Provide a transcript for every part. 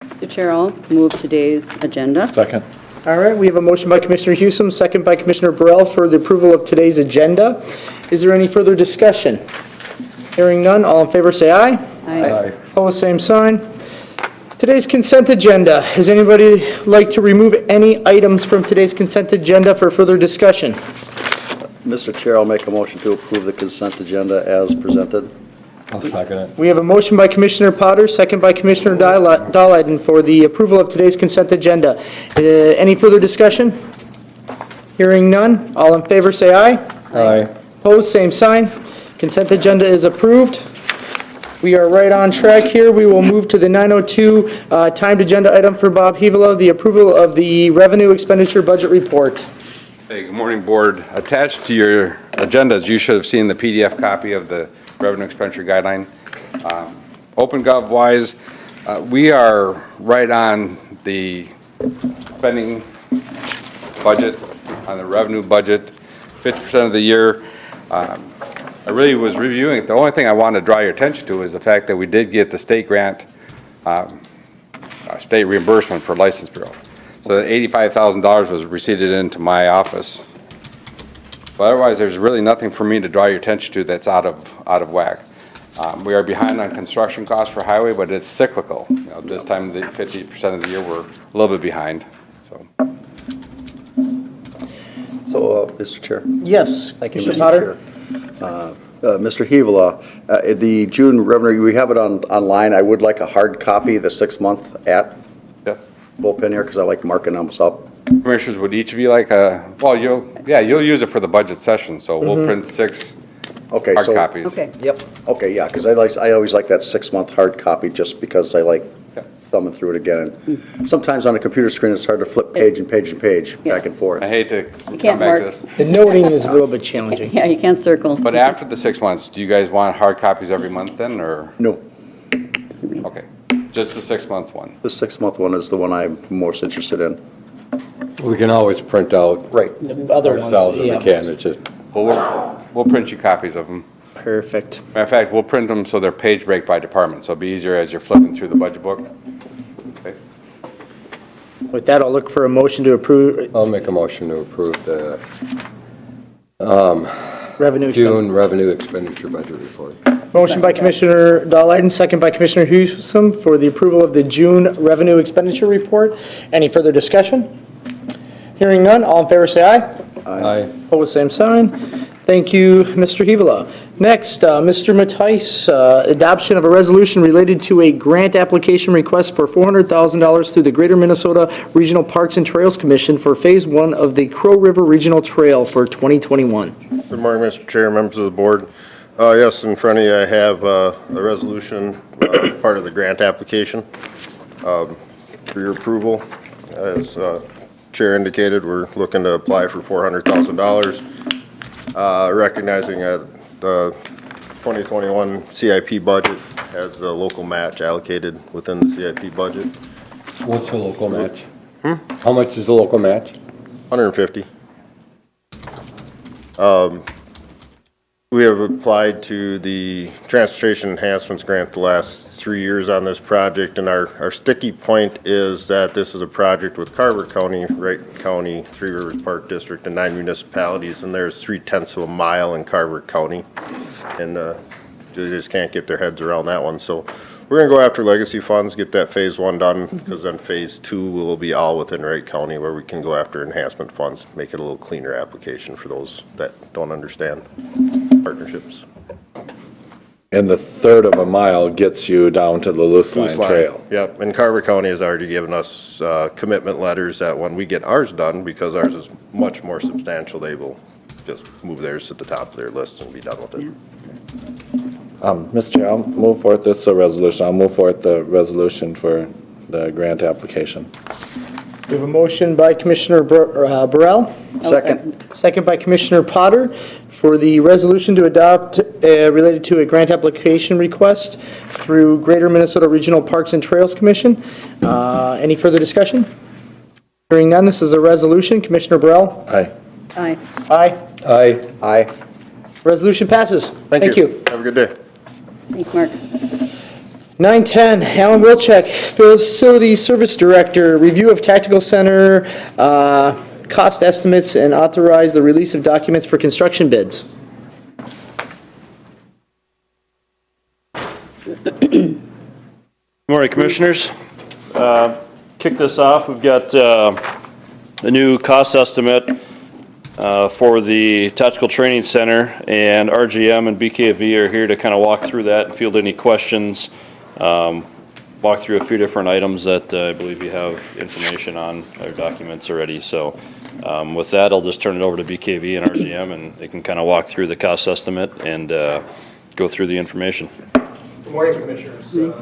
Mr. Chair, I'll move today's agenda. Second. All right, we have a motion by Commissioner Hewsome, second by Commissioner Burrell for the approval of today's agenda. Is there any further discussion? Hearing none, all in favor say aye. Aye. Opposed, same sign. Today's consent agenda. Does anybody like to remove any items from today's consent agenda for further discussion? Mr. Chair, I'll make a motion to approve the consent agenda as presented. I'll second it. We have a motion by Commissioner Potter, second by Commissioner Dahlheiten for the approval of today's consent agenda. Any further discussion? Hearing none, all in favor say aye. Aye. Opposed, same sign. Consent agenda is approved. We are right on track here. We will move to the 9:02 timed agenda item for Bob Hevela, the approval of the revenue expenditure budget report. Hey, good morning, Board. Attached to your agendas, you should have seen the PDF copy of the revenue expenditure guideline. OpenGov-wise, we are right on the spending budget, on the revenue budget, 50% of the year. I really was reviewing it. The only thing I wanted to draw your attention to is the fact that we did get the state grant, state reimbursement for License Bureau. So that $85,000 was received into my office. But otherwise, there's really nothing for me to draw your attention to that's out of whack. We are behind on construction costs for highway, but it's cyclical. You know, this time, the 50% of the year, we're a little bit behind. So, Mr. Chair. Yes. Thank you, Commissioner Mr. Chair. Mr. Hevela, the June revenue, we have it online. I would like a hard copy, the 6-month at Yep. bullpen here, because I like marking them up. Commissioners, would each of you like well, you'll use it for the budget session, so we'll print 6 Okay, hard so. copies. Okay. Yep. Okay, yeah, because I always like that 6-month hard copy, just because I like Yeah. thumbing through it again. And sometimes on a computer screen, it's hard to flip page and page and page, back and forth. I hate to can't come back to mark. this. The noting is a little bit challenging. Yeah, you can't circle. But after the 6 months, do you guys want hard copies every month then, or? No, Okay, just the 6-month one. the 6-month one is the one I'm most interested in. We can always print out Right. The other ones, ourselves if we yeah. can. It's just, Well, we'll print you copies of them. Perfect. Matter of fact, we'll print them so they're page break by department, so it'll be easier as you're flipping through the budget book. Okay. With that, I'll look for a motion to approve I'll make a motion to approve the revenue. June revenue expenditure budget report. Motion by Commissioner Dahlheiten, second by Commissioner Hewsome for the approval of the June revenue expenditure report. Any further discussion? Hearing none, all in favor say aye. Aye. Opposed, same sign. Thank you, Mr. Hevela. Next, Mr. Mattice, adoption of a resolution related to a grant application request for $400,000 through the Greater Minnesota Regional Parks and Trails Commission for Phase 1 of the Crow River Regional Trail for 2021. Good morning, Mr. Chair, members of the board. Yes, in front of you, I have a resolution, part of the grant application for your approval. As Chair indicated, we're looking to apply for $400,000, recognizing that the 2021 CIP budget has the local match allocated within the CIP budget, What's the local match? How much is the local match? 150. We have applied to the Transportation Enhancements Grant the last 3 years on this project, and our sticky point is that this is a project with Carver County, Wright County, Three Rivers Park District, and 9 municipalities, and there's 3/10 of a mile in Carver County, and they just can't get their heads around that one. So we're gonna go after legacy funds, get that Phase 1 done, because then Phase 2 will be all within Wright County, where we can go after enhancement funds, make it a little cleaner application for those that don't understand partnerships. And the third of a mile gets you down to the Loose Line Trail. Yep, and Carver County has already given us commitment letters that when we get ours done, because ours is much more substantial, they will just move theirs to the top of their list and be done with it. Mr. Chair, I'll move forward, this is a resolution, I'll move forward the resolution for the grant application. We have a motion by Commissioner Burrell. Second by Commissioner Potter for the resolution to adopt related to a grant application request through Greater Minnesota Regional Parks and Trails Commission. Any further discussion? Hearing none, this is a resolution. Commissioner Burrell? Aye. Aye. Aye. Aye. Aye. Resolution passes. Thank you. Have a good day. Thanks, Mark. 9:10, Alan Wilczek, Facility Service Director, review of tactical center, cost estimates, and authorize the release of documents for construction bids. Good morning, Commissioners. Kick this off, we've got a new cost estimate for the Tactical Training Center, and RGM and BKV are here to kind of walk through that and field any questions, walk through a few different items that I believe you have information on, or documents already. So with that, I'll just turn it over to BKV and RGM, and they can kind of walk through the cost estimate and go through the information. Good morning, Commissioners. Good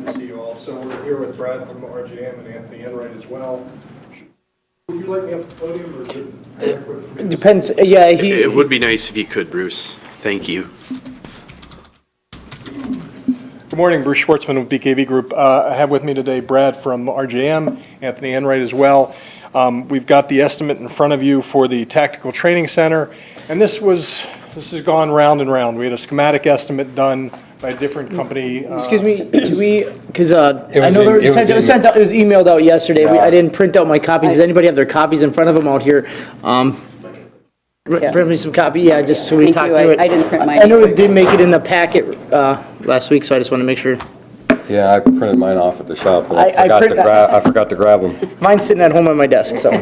to see you all. So we're here with Brad from RGM and Anthony Enright as well. Would you like me up the podium or is it? Depends, yeah, It would be nice if you could, Bruce. Thank you. Good morning, Bruce Schwartzman with BKV Group. I have with me today Brad from RGM, Anthony Enright as well. We've got the estimate in front of you for the Tactical Training Center, and this has gone round and round. We had a schematic estimate done by a different company. excuse me, do we, because I know it was it was emailed out yesterday. Yeah. I didn't print out my copies. Does anybody have their copies in front of them out here? Bring me some copy, yeah, just so we Thank talk you. through it. I didn't print mine I know either. it did make it in the packet last week, so I just want to make sure. Yeah, I printed mine off at the shop, but I I forgot to grab them Mine's sitting at home on my desk, so.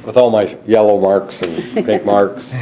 with all my yellow marks and pink marks.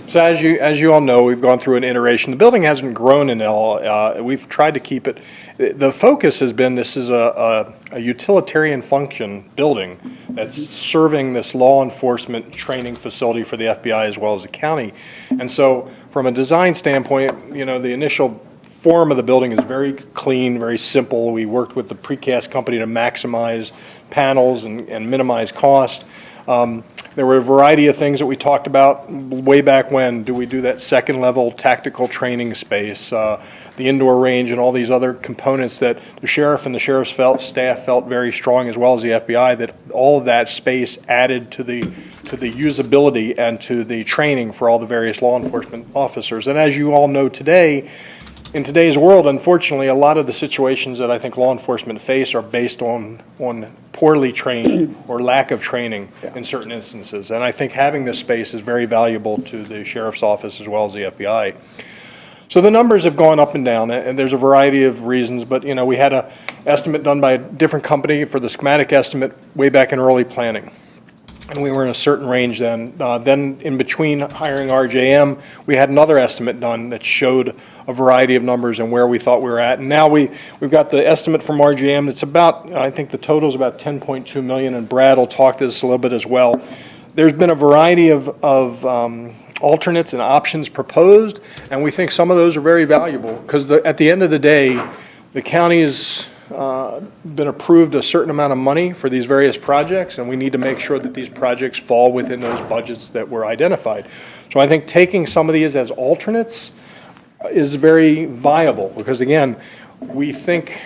So as you all know, we've gone through an iteration. The building hasn't grown in all. We've tried to keep it. The focus has been this is a utilitarian function building that's serving this law enforcement training facility for the FBI as well as the county. And so from a design standpoint, you know, the initial form of the building is very clean, very simple. We worked with the precast company to maximize panels and minimize cost. There were a variety of things that we talked about way back when. Do we do that second level tactical training space, the indoor range, and all these other components that the sheriff and the sheriff's staff felt very strong, as well as the FBI, that all of that space added to the usability and to the training for all the various law enforcement officers. And as you all know today, in today's world, unfortunately, a lot of the situations that I think law enforcement face are based on poorly trained or lack of training in certain instances. And I think having this space is very valuable to the sheriff's office as well as the FBI. So the numbers have gone up and down, and there's a variety of reasons, but you know, we had an estimate done by a different company for the schematic estimate way back in early planning. And we were in a certain range then. Then in between hiring RJM, we had another estimate done that showed a variety of numbers and where we thought we were at. And now we've got the estimate from RJM that's about, I think the total is about 10.2 million, and Brad will talk to this a little bit as well. There's been a variety of alternates and options proposed, and we think some of those are very valuable because at the end of the day, the county's been approved a certain amount of money for these various projects, and we need to make sure that these projects fall within those budgets that were identified. So I think taking some of these as alternates is very viable because, again, we think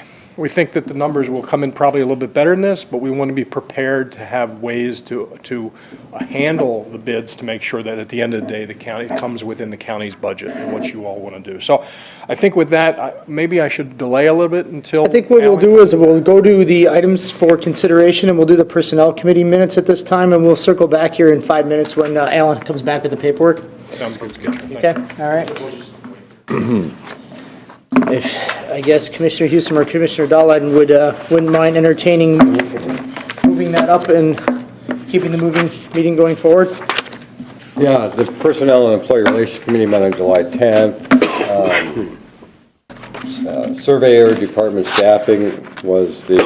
that the numbers will come in probably a little bit better than this, but we want to be prepared to have ways to handle the bids to make sure that at the end of the day, the county comes within the county's budget and what you all want to do. So I think with that, maybe I should delay a little bit until. I think what we'll do is we'll go to the items for consideration, and we'll do the Personnel Committee minutes at this time, and we'll circle back here in 5 minutes when Alan comes back with the paperwork. Sounds good. Thank you. Okay, all right. If, I guess Commissioner Houston or Commissioner Dahlheim wouldn't mind entertaining moving that up and keeping the meeting going forward? Yeah, the Personnel and Employee Relations Committee met on July 10th. Surveyor department staffing was the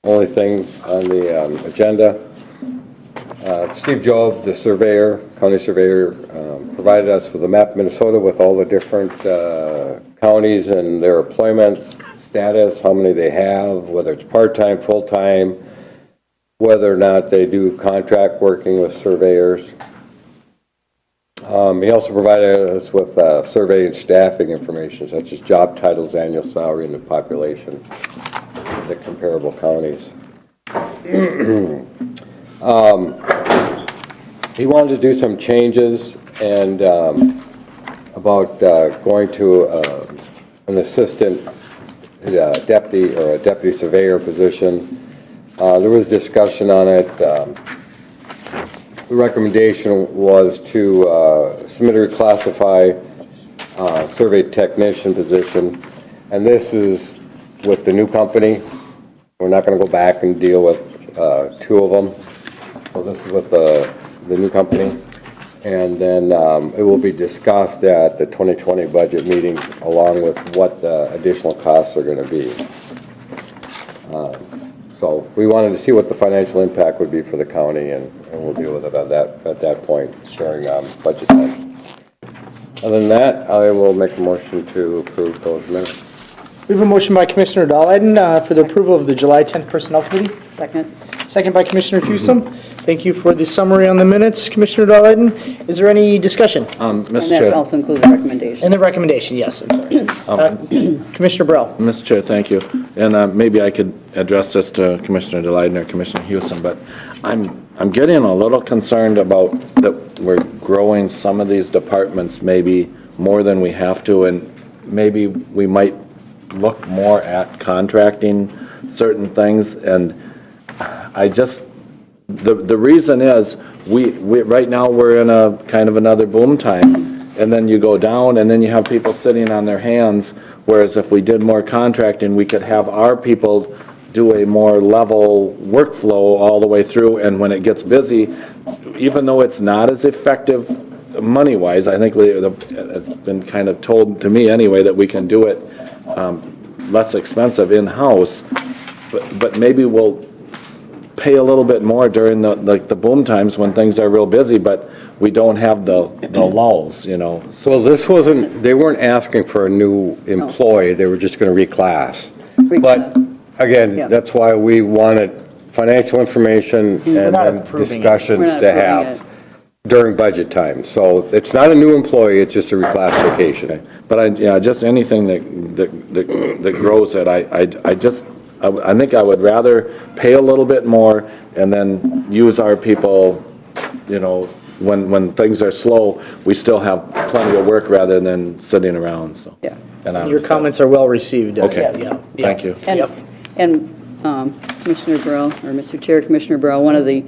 only thing on the agenda. Steve Job, the surveyor, county surveyor, provided us with a map of Minnesota with all the different counties and their employment status, how many they have, whether it's part-time, full-time, whether or not they do contract working with surveyors. He also provided us with survey and staffing information, such as job titles, annual salary, and the population of the comparable counties. He wanted to do some changes and about going to an assistant deputy surveyor position. There was discussion on it. The recommendation was to submit a reclassify survey technician position, and this is with the new company. We're not going to go back and deal with two of them. So this is with the new company. And then it will be discussed at the 2020 budget meeting along with what the additional costs are going to be. So we wanted to see what the financial impact would be for the county, and we'll deal with it at that point during budget time. Other than that, I will make a motion to approve those minutes. We have a motion by Commissioner Dahlheiden for the approval of the July 10th Personnel Committee. Second. Second by Commissioner Hewsome. Thank you for the summary on the minutes, Commissioner Dahlheiden. Is there any discussion? And Mr. that Chair, also includes the recommendation. And the recommendation, yes, I'm sorry. Commissioner Burrell. Mr. Chair, thank you. And maybe I could address this to Commissioner Delighten or Commissioner Houston, but I'm getting a little concerned about that we're growing some of these departments maybe more than we have to, and maybe we might look more at contracting certain things. And I just, the reason is we right now we're in a kind of another boom time, and then you go down and then you have people sitting on their hands, whereas if we did more contracting, we could have our people do a more level workflow all the way through, and when it gets busy, even though it's not as effective money-wise, I think it's been kind of told to me anyway that we can do it less expensive in-house, but maybe we'll pay a little bit more during the boom times when things are real busy, but we don't have the lulls, you know. So this wasn't, they weren't asking for a new employee, they were just going to reclass. But again, Yeah. that's why we wanted financial information and not then approving it. discussions We're not to approving have during budget time. So it's not a new employee, it's just a reclassification. But just anything that grows it, I think I would rather pay a little bit more and then use our people, you know, when things are slow, we still have plenty of work rather than sitting around, so. Yeah. And Your comments are well received. Okay, Yeah. thank you. And Commissioner Burrell, or Mr. Chair, Commissioner Burrell, one of the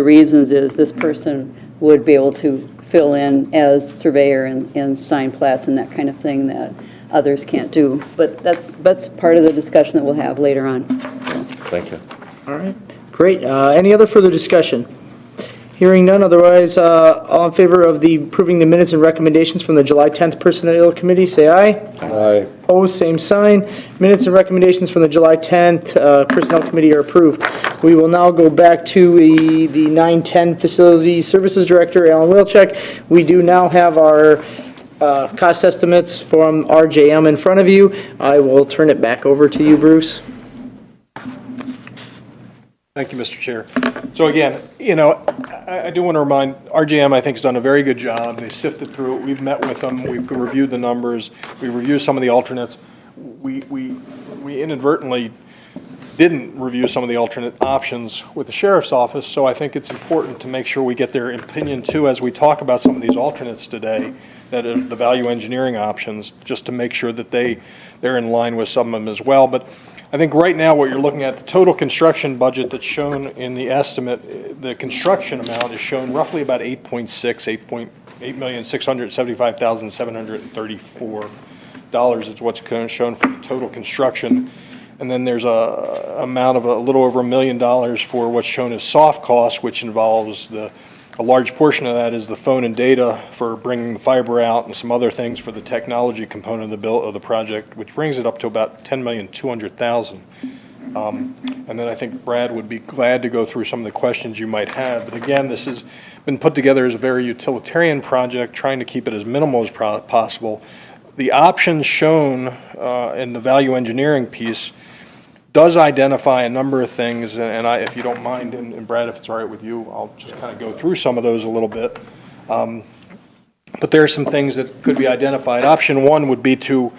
reasons is this person would be able to fill in as surveyor and sign plats and that kind of thing that others can't do. But that's part of the discussion that we'll have later on. Thank you. All right, great. Any other further discussion? Hearing none, otherwise, all in favor of the approving the minutes and recommendations from the July 10th Personnel Committee, say aye. Aye. Opposed, same sign. Minutes and recommendations from the July 10th Personnel Committee are approved. We will now go back to the 910 Facility Services Director, Alan Wilczek. We do now have our cost estimates from RJM in front of you. I will turn it back over to you, Bruce. Thank you, Mr. Chair. So again, you know, I do want to remind, RJM, I think, has done a very good job. They sifted through it. We've met with them. We've reviewed the numbers. We've reviewed some of the alternates. We inadvertently didn't review some of the alternate options with the sheriff's office, so I think it's important to make sure we get their opinion too as we talk about some of these alternates today, that are the value engineering options, just to make sure that they're in line with some of them as well. But I think right now what you're looking at, the total construction budget that's shown in the estimate, the construction amount is shown roughly about $8,675,734 is what's shown for the total construction. And then there's a amount of a little over $1 million for what's shown as soft costs, which involves a large portion of that is the phone and data for bringing the fiber out and some other things for the technology component of the project, which brings it up to about $10,200,000. And then I think Brad would be glad to go through some of the questions you might have. But again, this has been put together as a very utilitarian project, trying to keep it as minimal as possible. The options shown in the value engineering piece does identify a number of things, and if you don't mind, and Brad, if it's all right with you, I'll just kind of go through some of those a little bit. But there are some things that could be identified. Option one would be to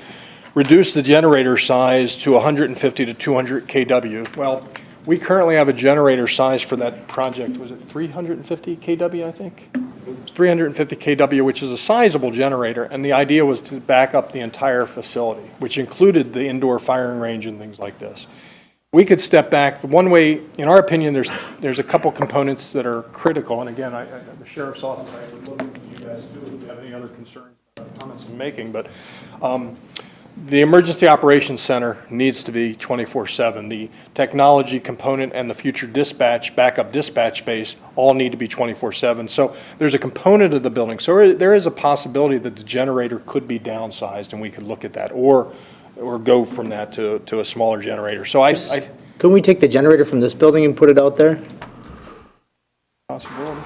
reduce the generator size to 150 to 200 kW. Well, we currently have a generator size for that project, was it 350 kW, I think? 350 kW, which is a sizable generator, and the idea was to back up the entire facility, which included the indoor firing range and things like this. We could step back. The one way, in our opinion, there's a couple components that are critical, and again, the sheriff's office, I would look at you guys too if you have any other concerns, comments I'm making, but the Emergency Operations Center needs to be 24/7. The technology component and the future dispatch, backup dispatch space all need to be 24/7. So there's a component of the building. So there is a possibility that the generator could be downsized, and we could look at that, or go from that to a smaller generator. So Couldn't we take the generator from this building and put it out there? possibility.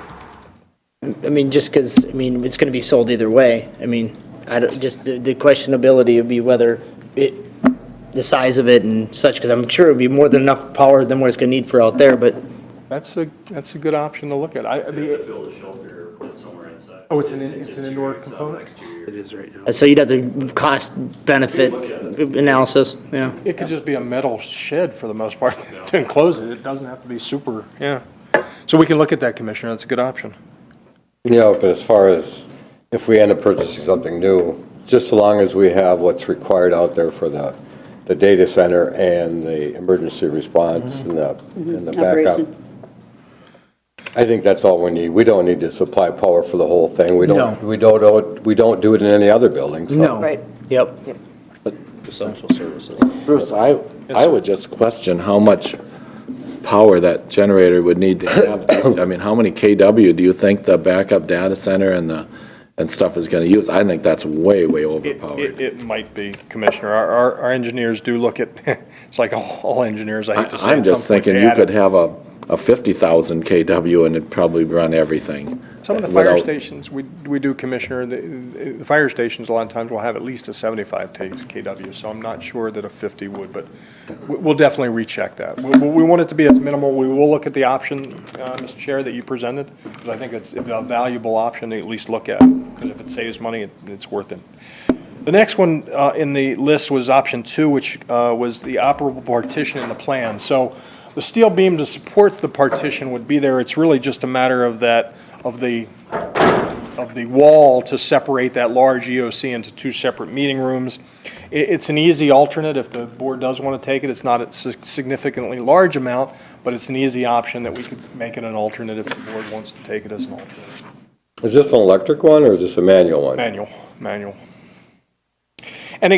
I mean, just because, I mean, it's going to be sold either way. I mean, I don't, just the questionability would be whether the size of it and such, because I'm sure it would be more than enough power than what it's going to need for out there, but. That's a good option to look at. Build a shelter, put it somewhere inside. Oh, it's an indoor component? It is right now. So you'd have the cost-benefit analysis, yeah. It could just be a metal shed for the most part to enclose it. It doesn't have to be super, yeah. So we can look at that, Commissioner. That's a good option. Yeah, but as far as if we end up purchasing something new, just so long as we have what's required out there for the data center and the emergency response and the backup. Operation. I think that's all we need. We don't need to supply power for the whole thing. We don't do it in any other building. So. No. Right. Yep. Essential services. Bruce, I would just question how much power that generator would need to have. I mean, how many kW do you think the backup data center and stuff is going to use? I think that's way overpowered. It might be, Commissioner. Our engineers do look at, it's like all engineers, I hate to say it. I'm just thinking you could have a 50,000 kW and it'd probably run everything. Some of the fire stations, we do, Commissioner, the fire stations a lot of times will have at least a 75 kW, so I'm not sure that a 50 would, but we'll definitely recheck that. We want it to be as minimal. We will look at the option, Mr. Chair, that you presented, because I think it's a valuable option to at least look at, because if it saves money, it's worth it. The next one in the list was option 2, which was the operable partition in the plan. So the steel beam to support the partition would be there. It's really just a matter of the wall to separate that large EOC into 2 separate meeting rooms. It's an easy alternate if the board does want to take it. It's not a significantly large amount, but it's an easy option that we could make it an alternate if the board wants to take it as an alternate. Is this an electric one or is this a manual one? Manual. And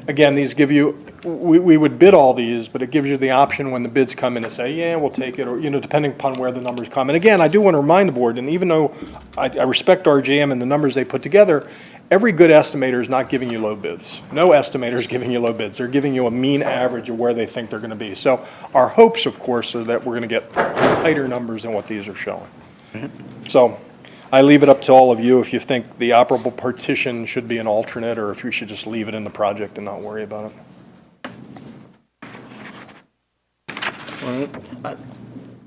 again, these give you, we would bid all these, but it gives you the option when the bids come in to say, yeah, we'll take it, or, depending upon where the numbers come. And again, I do want to remind the board, and even though I respect RJM and the numbers they put together, every good estimator is not giving you low bids. No estimator is giving you low bids. They're giving you a mean average of where they think they're going to be. So our hopes, of course, are that we're going to get tighter numbers than what these are showing. So I leave it up to all of you if you think the operable partition should be an alternate, or if we should just leave it in the project and not worry about it.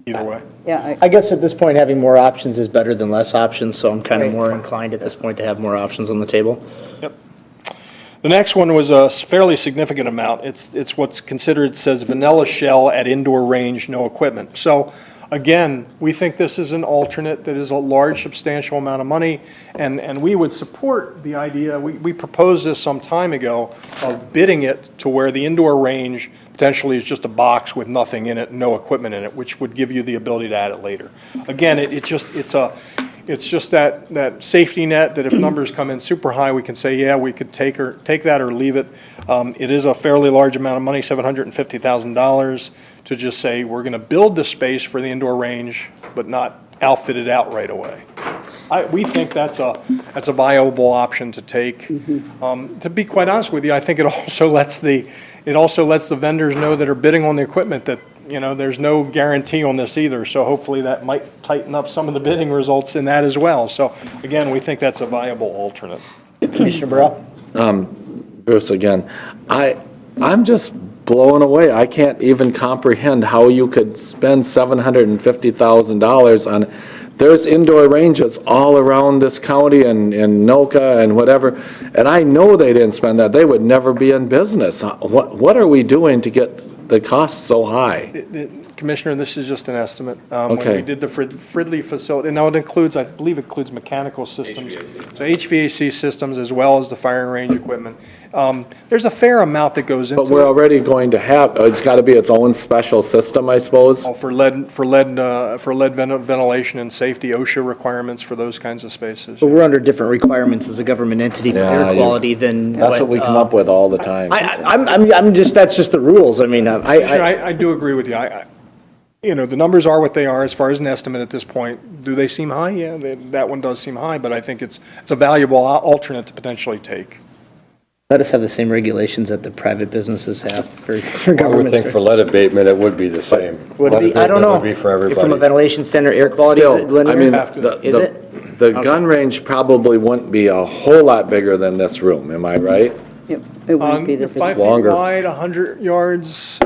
Either way. Yeah, I guess at this point, having more options is better than less options, so I'm kind of Right. more inclined at this point to have more options on the table. Yep. The next one was a fairly significant amount. It's what's considered, says vanilla shell at indoor range, no equipment. So again, we think this is an alternate that is a large, substantial amount of money, and we would support the idea, we proposed this some time ago, of bidding it to where the indoor range potentially is just a box with nothing in it, no equipment in it, which would give you the ability to add it later. Again, it's just that safety net that if numbers come in super high, we can say, yeah, we could take that or leave it. It is a fairly large amount of money, $750,000, to just say, we're going to build the space for the indoor range, but not outfit it out right away. We think that's a viable option to take. To be quite honest with you, I think it also lets the vendors know that are bidding on the equipment that, there's no guarantee on this either. So hopefully that might tighten up some of the bidding results in that as well. So again, we think that's a viable alternate. Commissioner Burrell? Bruce, again, I'm just blown away. I can't even comprehend how you could spend $750,000 on. There's indoor ranges all around this county and in Noka and whatever, and I know they didn't spend that. They would never be in business. What are we doing to get the cost so high? Commissioner, this is just an estimate. When Okay. we did the Fridley facility, and now it includes, I believe it includes mechanical systems. So HVAC systems as well as the firing range equipment. There's a fair amount that goes into But we're it. already going to have, it's got to be its own special system, I suppose? Oh, for lead ventilation and safety, OSHA requirements for those kinds of spaces. But we're under different requirements as a government entity for Yeah, air quality than. That's what we come up with all the time. I'm just, that's just the rules. I mean, Commissioner, I do agree with you. You know, the numbers are what they are as far as an estimate at this point. Do they seem high? Yeah, that one does seem high, but I think it's a valuable alternate to potentially take. let us have the same regulations that the private businesses have for I would government. think for lead abatement, it would be the same. Would it Lead be? I don't abatement know. would be for everybody. From a ventilation standard, air quality, is it Still, I linear? mean, Is it? the gun range probably wouldn't be a whole lot bigger than this room, am I right? It wouldn't be The this. 5 feet longer. wide, 100 yards,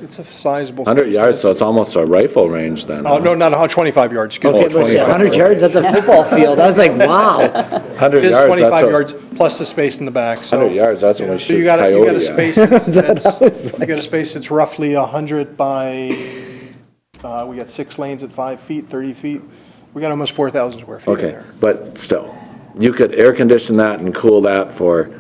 it's a sizable. 100 space. yards, so it's almost a rifle range then. Oh, no, not 125 yards, excuse me. Okay, but 25. 100 yards, that's a football field. I was like, wow. 100 It is yards, 25 that's yards plus the space in the back, so. 100 yards, that's you when know, we so shoot you got a coyote at. space you got a space that's roughly 100 by, we got 6 lanes at 5 feet, 30 feet. We got almost 4,000 square feet in Okay, there. but still, you could air condition that and cool that for,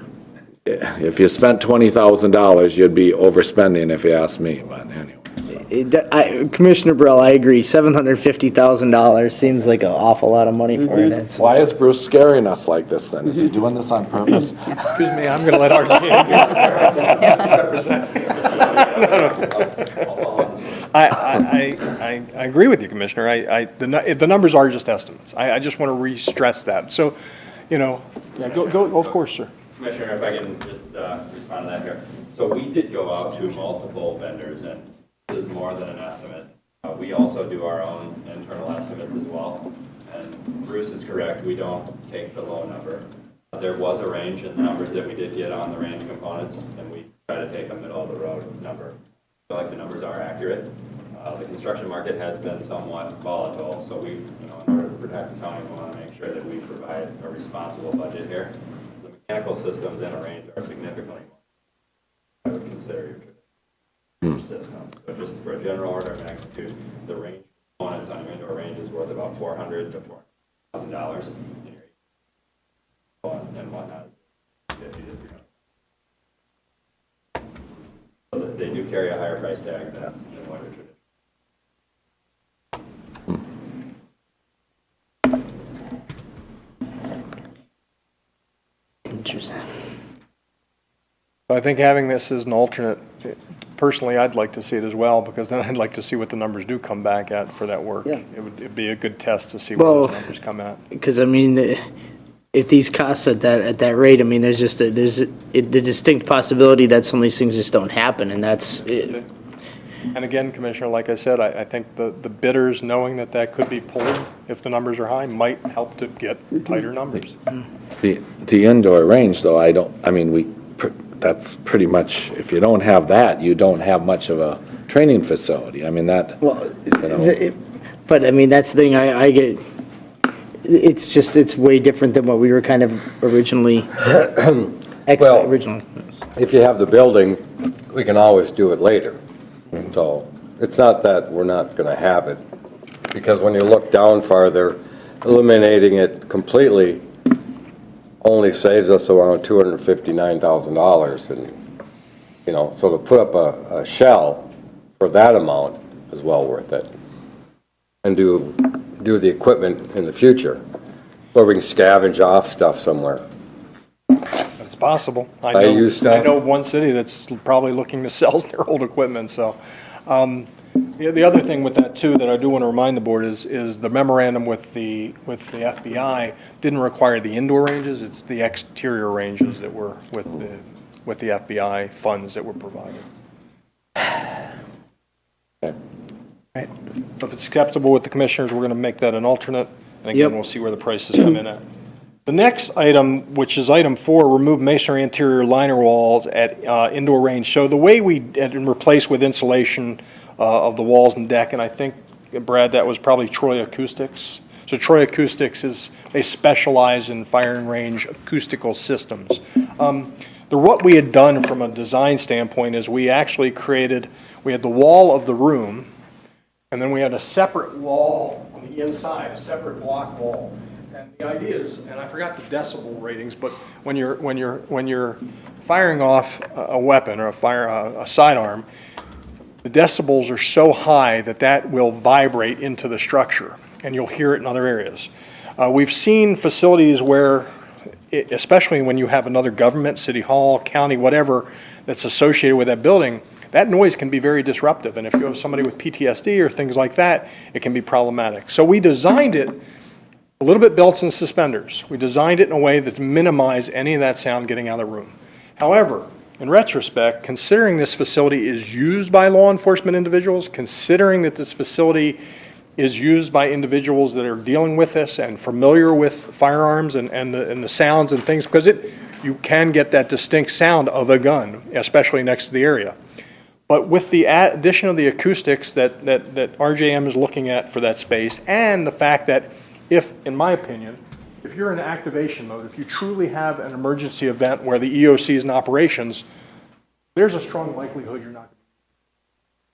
if you spent $20,000, you'd be overspending if you ask me, but anyway. Commissioner Burrell, I agree. $750,000 seems like an awful lot of money for it. It's- Why is Bruce scaring us like this then? Is he doing this on purpose? Excuse me, I'm going to let RJ. I agree with you, Commissioner. The numbers are just estimates. I just want to re-stress that. So, you know, yeah, go, of course, sir. Commissioner, if I can just respond to that here. So we did go out to multiple vendors, and this is more than an estimate. We also do our own internal estimates as well. And Bruce is correct, we don't take the low number. There was a range in the numbers that we did get on the range components, and we try to take a middle-of-the-road number. I feel like the numbers are accurate. The construction market has been somewhat volatile, so we, in order to protect the county, we want to make sure that we provide a responsible budget here. The mechanical systems in a range are significantly more I would consider your system. So just for a general order of magnitude, the range components on your indoor range is worth about $400,000 to $400,000, and whatnot, 50 to 300. So that they do carry a higher price tag than what are traditional. Interesting. I think having this as an alternate, personally, I'd like to see it as well, because then I'd like to see what the numbers do come back at for that work. Yeah. It'd be a good test to see what Well, those numbers come at. Because, I mean, if these costs at that rate, I mean, there's the distinct possibility that some of these things just don't happen, and that's, And again, Commissioner, like I said, I think the bidders, knowing that could be pulled if the numbers are high, might help to get tighter numbers. The indoor range, though, that's pretty much, if you don't have that, you don't have much of a training facility. I mean, that, well, you know. but I mean, that's the thing I get, it's way different than what we were kind of originally, Well- originally. If you have the building, we can always do it later. So it's not that we're not going to have it, because when you look down farther, eliminating it completely only saves us around $259,000. And, so to put up a shell for that amount is well worth it. And do the equipment in the future, where we can scavenge off stuff somewhere. It's possible. I use stuff. I know one city that's probably looking to sell their old equipment, so. The other thing with that too, that I do want to remind the board is the memorandum with the FBI didn't require the indoor ranges, it's the exterior ranges that were with the FBI funds that were provided. Okay. Right. So if it's acceptable with the commissioners, we're going to make that an alternate, and again, Yep. we'll see where the prices come in at. The next item, which is item 4, remove masonry interior liner walls at indoor range. So the way we replace with insulation of the walls and deck, and I think, Brad, that was probably Troy Acoustics. So Troy Acoustics they specialize in firing range acoustical systems. What we had done from a design standpoint is we actually we had the wall of the room, and then we had a separate wall on the inside, a separate block wall. And the idea is, and I forgot the decibel ratings, but when you're firing off a weapon or a sidearm, the decibels are so high that will vibrate into the structure, and you'll hear it in other areas. We've seen facilities where, especially when you have another government, city hall, county, whatever, that's associated with that building, that noise can be very disruptive. And if you have somebody with PTSD or things like that, it can be problematic. So we designed it a little bit belts and suspenders. We designed it in a way that minimized any of that sound getting out of the room. However, in retrospect, considering this facility is used by law enforcement individuals, considering that this facility is used by individuals that are dealing with this and familiar with firearms and the sounds and things, because you can get that distinct sound of a gun, especially next to the area. But with the addition of the acoustics that RJM is looking at for that space, and the fact that in my opinion, if you're in activation mode, if you truly have an emergency event where the EOC is in operations, there's a strong likelihood you're not going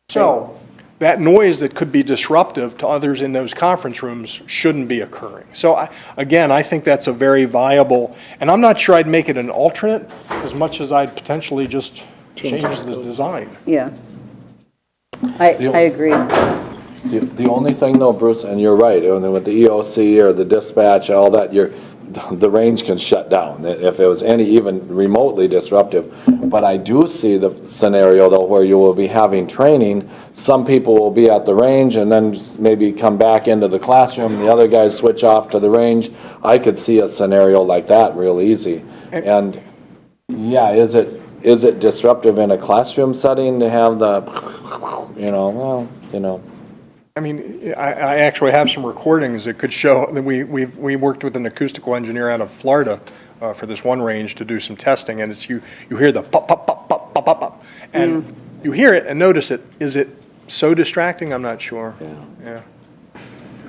to. So that noise that could be disruptive to others in those conference rooms shouldn't be occurring. So I think that's a very viable, and I'm not sure I'd make it an alternate as much as I'd potentially just change the design. Yeah. I agree. The only thing though, Bruce, and you're right, with the EOC or the dispatch, all that, the range can shut down if it was even remotely disruptive. But I do see the scenario though where you will be having training. Some people will be at the range and then maybe come back into the classroom. The other guys switch off to the range. I could see a scenario like that real easy. And yeah, is it disruptive in a classroom setting to have the, I mean, I actually have some recordings that could show that we worked with an acoustical engineer out of Florida for this one range to do some testing, and it's you hear the pop pop pop pop pop pop pop, and you hear it and notice it. Is it so distracting? I'm not sure. Yeah.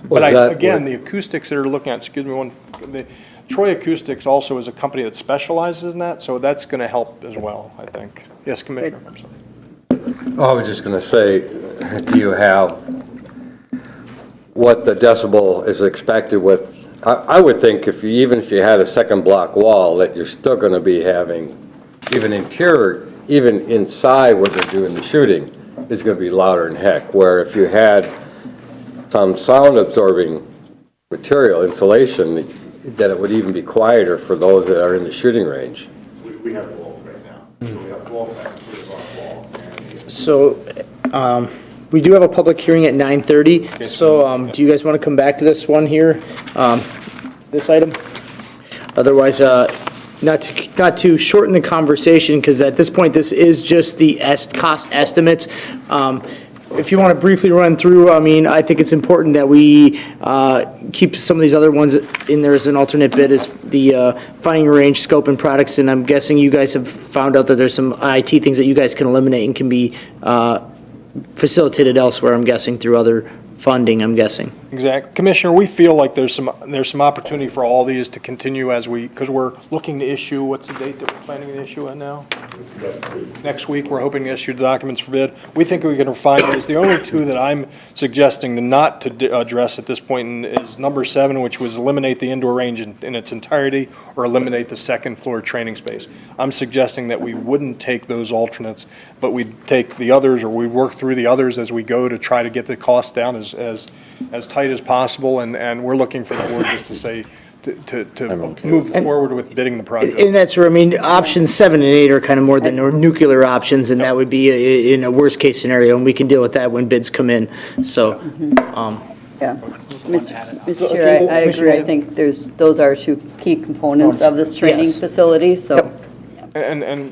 But the acoustics that are looking at, the Troy Acoustics also is a company that specializes in that, so that's going to help as well, I think. Yes, Commissioner. I'm sorry. I was just going to say, do you have what the decibel is expected with? I would think if you had a second block wall, that you're still going to be having, even interior, even inside where they're doing the shooting, is going to be louder than heck. Where if you had some sound absorbing material, insulation, that it would even be quieter for those that are in the shooting range. We have both right now. So we have both. So, we do have a public hearing at 9:30, so do you guys want to come back to this one here, this item? Otherwise, not to shorten the conversation, because at this point, this is just the cost estimates. If you want to briefly run through, I mean, I think it's important that we keep some of these other ones in there as an alternate bid, as the firing range, scope, and products, and I'm guessing you guys have found out that there's some IT things that you guys can eliminate and can be facilitated elsewhere, I'm guessing, through other funding, I'm guessing. Exactly. Commissioner, we feel like there's some opportunity for all these to continue because we're looking to issue, what's the date that we're planning to issue it now? Next week, we're hoping to issue the documents for bid. We think we can refine these. The only two that I'm suggesting not to address at this point is number 7, which was eliminate the indoor range in its entirety, or eliminate the second floor training space. I'm suggesting that we wouldn't take those alternates, but we'd take the others, or we work through the others as we go to try to get the cost down as tight as possible, and we're looking for the board just to say, to move forward with bidding the project. And that's where, I mean, options 7 and 8 are kind of more than nuclear options, and that would be in a worst-case scenario, and we can deal with that when bids come in, so. Yeah. Mr. Chair, I agree. I think those are two key components of this training facility, so. And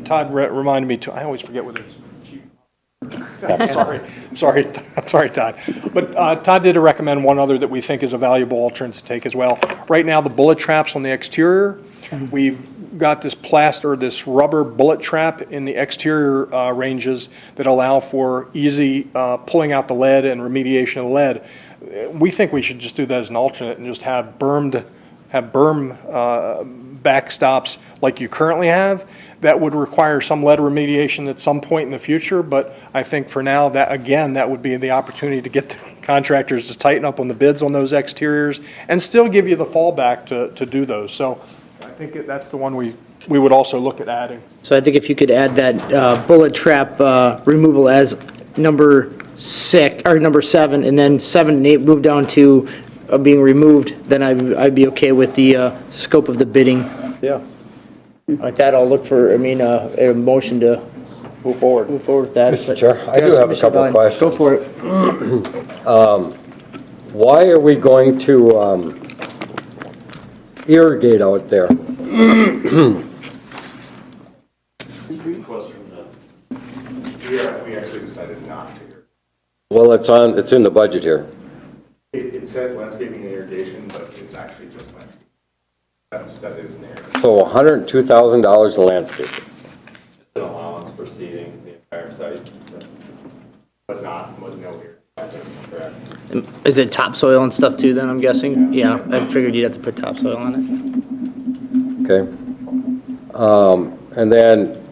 Todd reminded me too, I always forget what it is. Sorry, Todd. But Todd did recommend one other that we think is a valuable alternative to take as well. Right now, the bullet traps on the exterior, we've got this rubber bullet trap in the exterior ranges that allow for easy pulling out the lead and remediation of the lead. We think we should just do that as an alternate and just have berm backstops like you currently have. That would require some lead remediation at some point in the future, but I think for now, that, again, that would be the opportunity to get the contractors to tighten up on the bids on those exteriors and still give you the fallback to do those. So I think that's the one we would also look at adding. So I think if you could add that bullet trap removal as number 6, or number 7, and then 7 and 8 move down to being removed, then I'd be okay with the scope of the bidding. Yeah. Like that, I'll look for, a motion to Move forward. move forward with that. Mr. Chair, I do have a couple of questions. Go for it. Why are we going to irrigate out there? We actually decided not to. Well, it's in the budget here. It says landscaping and irrigation, but it's actually just landscaping. That is an error. So $102,000 in landscaping. It's an allowance for seeding the entire site. But not, with no irrigation. Correct. Is it topsoil and stuff too, then, I'm guessing? Yeah, I figured you'd have to put topsoil on it. Okay. And then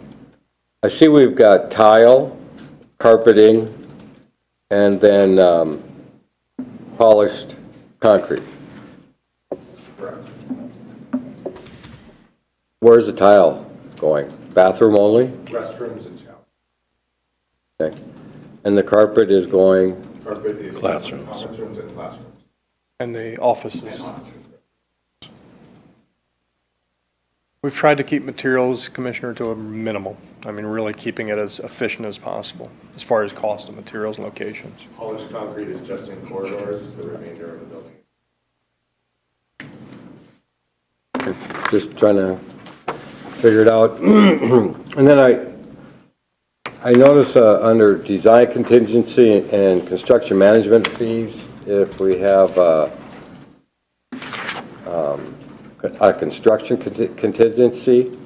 I see we've got tile, carpeting, and then polished concrete. Correct. Where's the tile going? Bathroom only? Restrooms and showers. Okay. And the carpet is going, Carpet is Classrooms. Conference rooms and classrooms. And the offices. We've tried to keep materials, Commissioner, to a minimal. I mean, really keeping it as efficient as possible as far as cost of materials and locations. Polished concrete is just in corridors, the remainder of the building. just trying to figure it out. And then I notice under design contingency and construction management fees, if we have a construction contingency,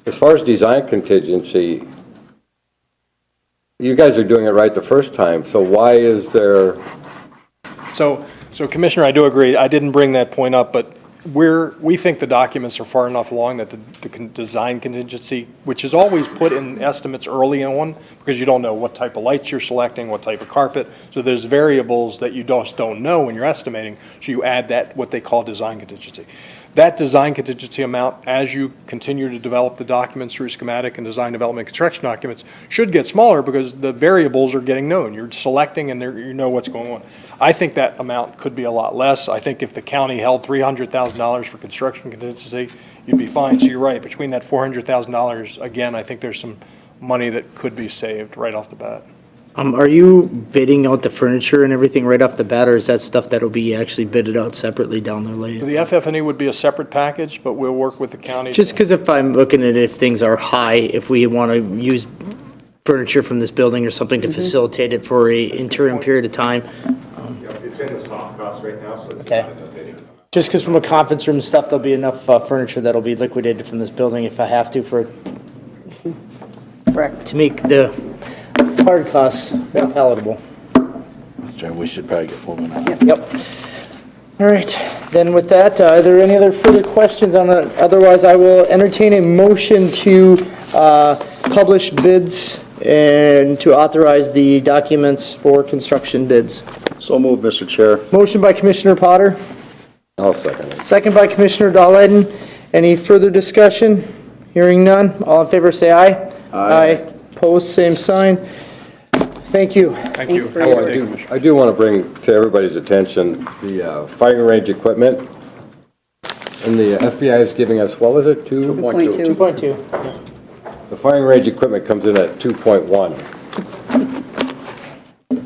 as far as design contingency, you guys are doing it right the first time, so why is there? So Commissioner, I do agree. I didn't bring that point up, but we think the documents are far enough along that the design contingency, which is always put in estimates early on, because you don't know what type of lights you're selecting, what type of carpet. So there's variables that you just don't know when you're estimating. So you add that, what they call design contingency. That design contingency amount, as you continue to develop the documents through schematic and design development construction documents, should get smaller because the variables are getting known. You're selecting and you know what's going on. I think that amount could be a lot less. I think if the county held $300,000 for construction contingency, you'd be fine. So you're right, between that $400,000, again, I think there's some money that could be saved right off the bat. Are you bidding out the furniture and everything right off the bat, or is that stuff that'll be actually bidded out separately down there So later? the FF&E would be a separate package, but we'll work with the county. Just because if I'm looking at if things are high, if we want to use furniture from this building or something to facilitate it for a interim period of time. It's in the soft cost right now, so it's Okay. not in the bidding. Just because from a conference room and stuff, there'll be enough furniture that'll be liquidated from this building if I have to Correct. to make the hard costs more palatable. Mr. Chair, we should probably get moving on. Yep. All right, then with that, are there any other further questions on that? Otherwise, I will entertain a motion to publish bids and to authorize the documents for construction bids. So moved, Mr. Chair. Motion by Commissioner Potter, I'll second it. second by Commissioner Dahleden. Any further discussion? Hearing none, all in favor say aye. Aye. Opposed, same sign. Thank you. Thank you. for Have a your- good day, Commissioner. I do want to bring to everybody's attention the firing range equipment. And the FBI is giving us, what was it, 2.2. 2.2. The firing range equipment comes in at 2.1,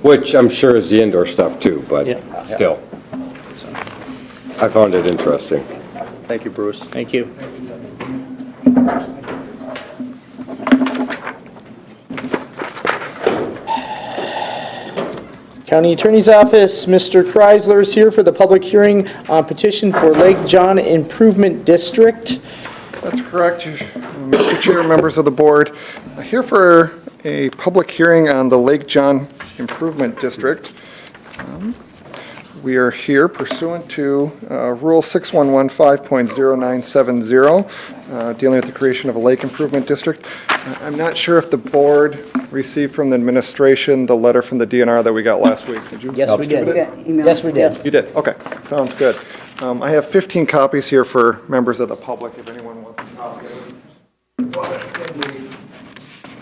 which I'm sure is the indoor stuff too, but Yeah. still. I found it interesting. Thank you, Bruce. Thank you. County Attorney's Office, Mr. Kreisler is here for the public hearing on petition for Lake John Improvement District. That's correct, Mr. Chair, members of the board. Here for a public hearing on the Lake John Improvement District. We are here pursuant to Rule 6115.0970, dealing with the creation of a lake improvement district. I'm not sure if the board received from the administration the letter from the DNR that we got last week. Did you? Yes, we did. Yes, we did. You did, okay, sounds good. I have 15 copies here for members of the public, if anyone wants a copy of it.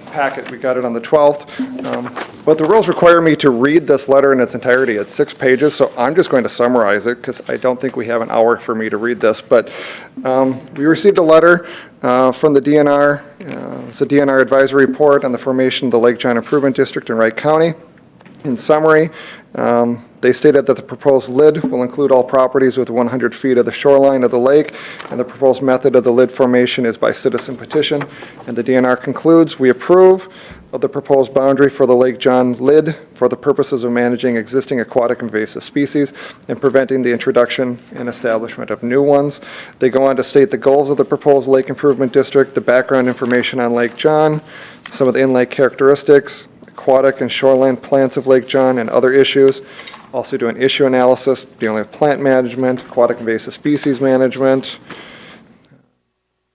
Packet, we got it on the 12th. But the rules require me to read this letter in its entirety. It's 6 pages, so I'm just going to summarize it because I don't think we have an hour for me to read this. But we received a letter from the DNR. It's a DNR advisory report on the formation of the Lake John Improvement District in Wright County. In summary, they stated that the proposed lid will include all properties within 100 feet of the shoreline of the lake, and the proposed method of the lid formation is by citizen petition. And the DNR concludes, we approve of the proposed boundary for the Lake John lid for the purposes of managing existing aquatic invasive species and preventing the introduction and establishment of new ones. They go on to state the goals of the proposed lake improvement district, the background information on Lake John, some of the in-lake characteristics, aquatic and shoreline plants of Lake John, and other issues. Also do an issue analysis dealing with plant management, aquatic invasive species management.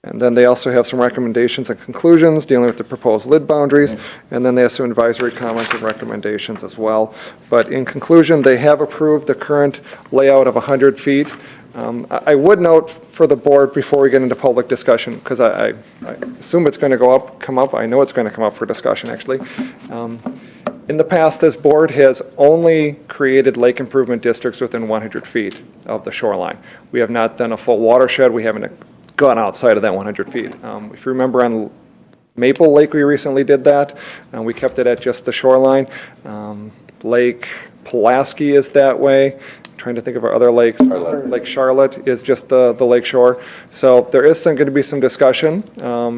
And then they also have some recommendations and conclusions dealing with the proposed lid boundaries. And then they have some advisory comments and recommendations as well. But in conclusion, they have approved the current layout of 100 feet. I would note for the board before we get into public discussion, because I assume it's going to come up. I know it's going to come up for discussion, actually. In the past, this board has only created lake improvement districts within 100 feet of the shoreline. We have not done a full watershed. We haven't gone outside of that 100 feet. If you remember on Maple Lake, we recently did that. We kept it at just the shoreline. Lake Pulaski is that way. Trying to think of our other lakes. Lake Charlotte is just the lake shore. So there is going to be some discussion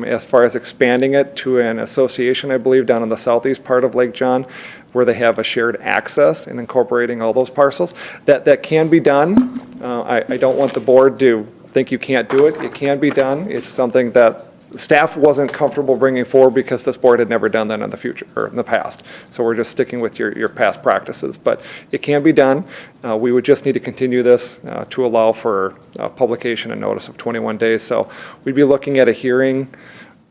as far as expanding it to an association, I believe, down in the southeast part of Lake John, where they have a shared access and incorporating all those parcels. That can be done. I don't want the board to think you can't do it. It can be done. It's something that staff wasn't comfortable bringing forward because this board had never done that in the future or in the past. So we're just sticking with your past practices, but it can be done. We would just need to continue this to allow for publication and notice of 21 days. So we'd be looking at a hearing.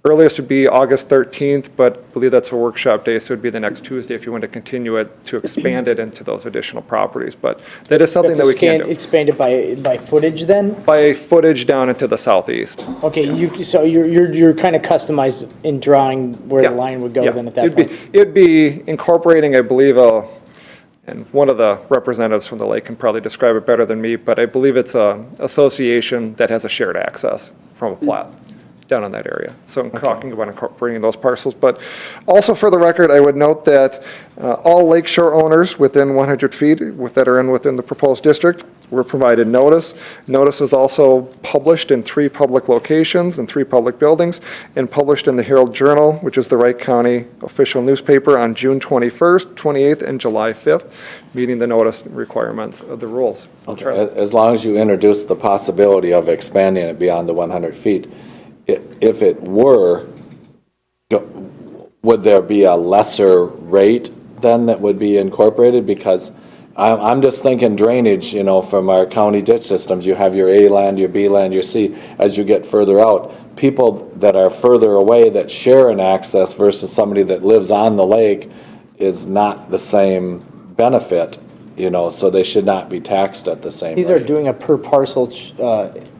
Earliest would be August 13th, but I believe that's a workshop day, so it would be the next Tuesday if you want to continue it to expand it into those additional properties. But that is something that we can do. Expand it by footage then? By footage down into the southeast. Okay, so you're kind of customized in drawing where the line would go then at that point? It'd be incorporating, I believe, and one of the representatives from the lake can probably describe it better than me, but I believe it's an association that has a shared access from a plat down in that area. So I'm talking about incorporating those parcels. But also for the record, I would note that all lakeshore owners within 100 feet that are within the proposed district were provided notice. Notice was also published in 3 public locations and 3 public buildings and published in the Herald Journal, which is the Wright County official newspaper, on June 21st, 28th, and July 5th, meeting the notice requirements of the rules. Okay. As long as you introduce the possibility of expanding it beyond the 100 feet, if it were, would there be a lesser rate then that would be incorporated? Because I'm just thinking drainage, from our county ditch systems. You have your A land, your B land, your C. As you get further out, people that are further away that share an access versus somebody that lives on the lake is not the same benefit, so they should not be taxed at the same These rate. are doing a per parcel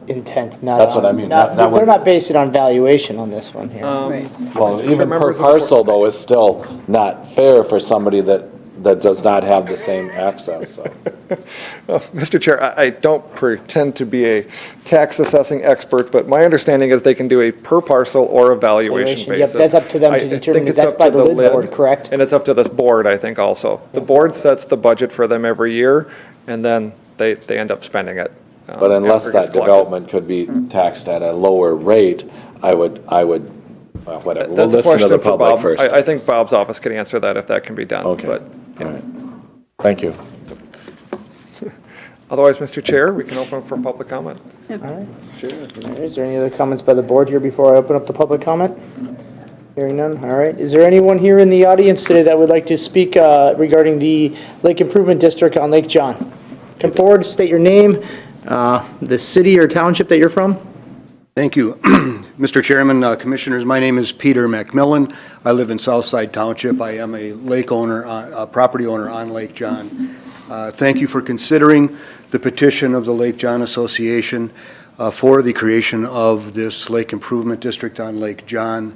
intent, not That's what I mean. they're not based it on valuation on this one here. Well, even per parcel, though, is still not fair for somebody that does not have the same access, so. Well, Mr. Chair, I don't pretend to be a tax assessing expert, but my understanding is they can do a per parcel or a valuation basis. Yep, that's up to them to determine, that's by the lid board, correct? And it's up to this board, I think, also. The board sets the budget for them every year, and then they end up spending it. But unless after it that gets collected. development could be taxed at a lower rate, I would, well, whatever. We'll That's a listen to the question for public Bob. first. I think Bob's office can answer that if that can be done. Okay, But all right. Thank you. otherwise, Mr. Chair, we can open for public comment. All right. Sure. Is there any other comments by the board here before I open up the public comment? Hearing none, all right. Is there anyone here in the audience today that would like to speak regarding the Lake Improvement District on Lake John? Come forward, state your name, the city or township that you're from. Thank you. Mr. Chairman, Commissioners, my name is Peter McMillan. I live in Southside Township. I am a lake owner, a property owner on Lake John. Thank you for considering the petition of the Lake John Association for the creation of this lake improvement district on Lake John.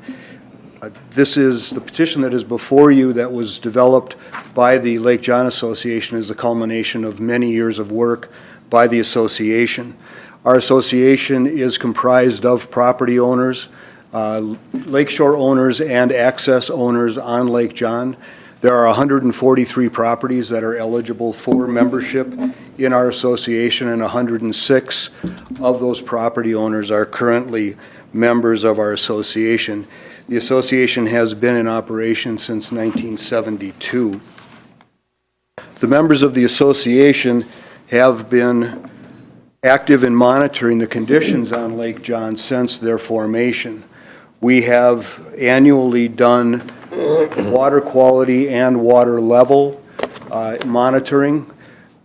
This is the petition that is before you that was developed by the Lake John Association as the culmination of many years of work by the association. Our association is comprised of property owners, lakeshore owners, and access owners on Lake John. There are 143 properties that are eligible for membership in our association, and 106 of those property owners are currently members of our association. The association has been in operation since 1972. The members of the association have been active in monitoring the conditions on Lake John since their formation. We have annually done water quality and water level monitoring.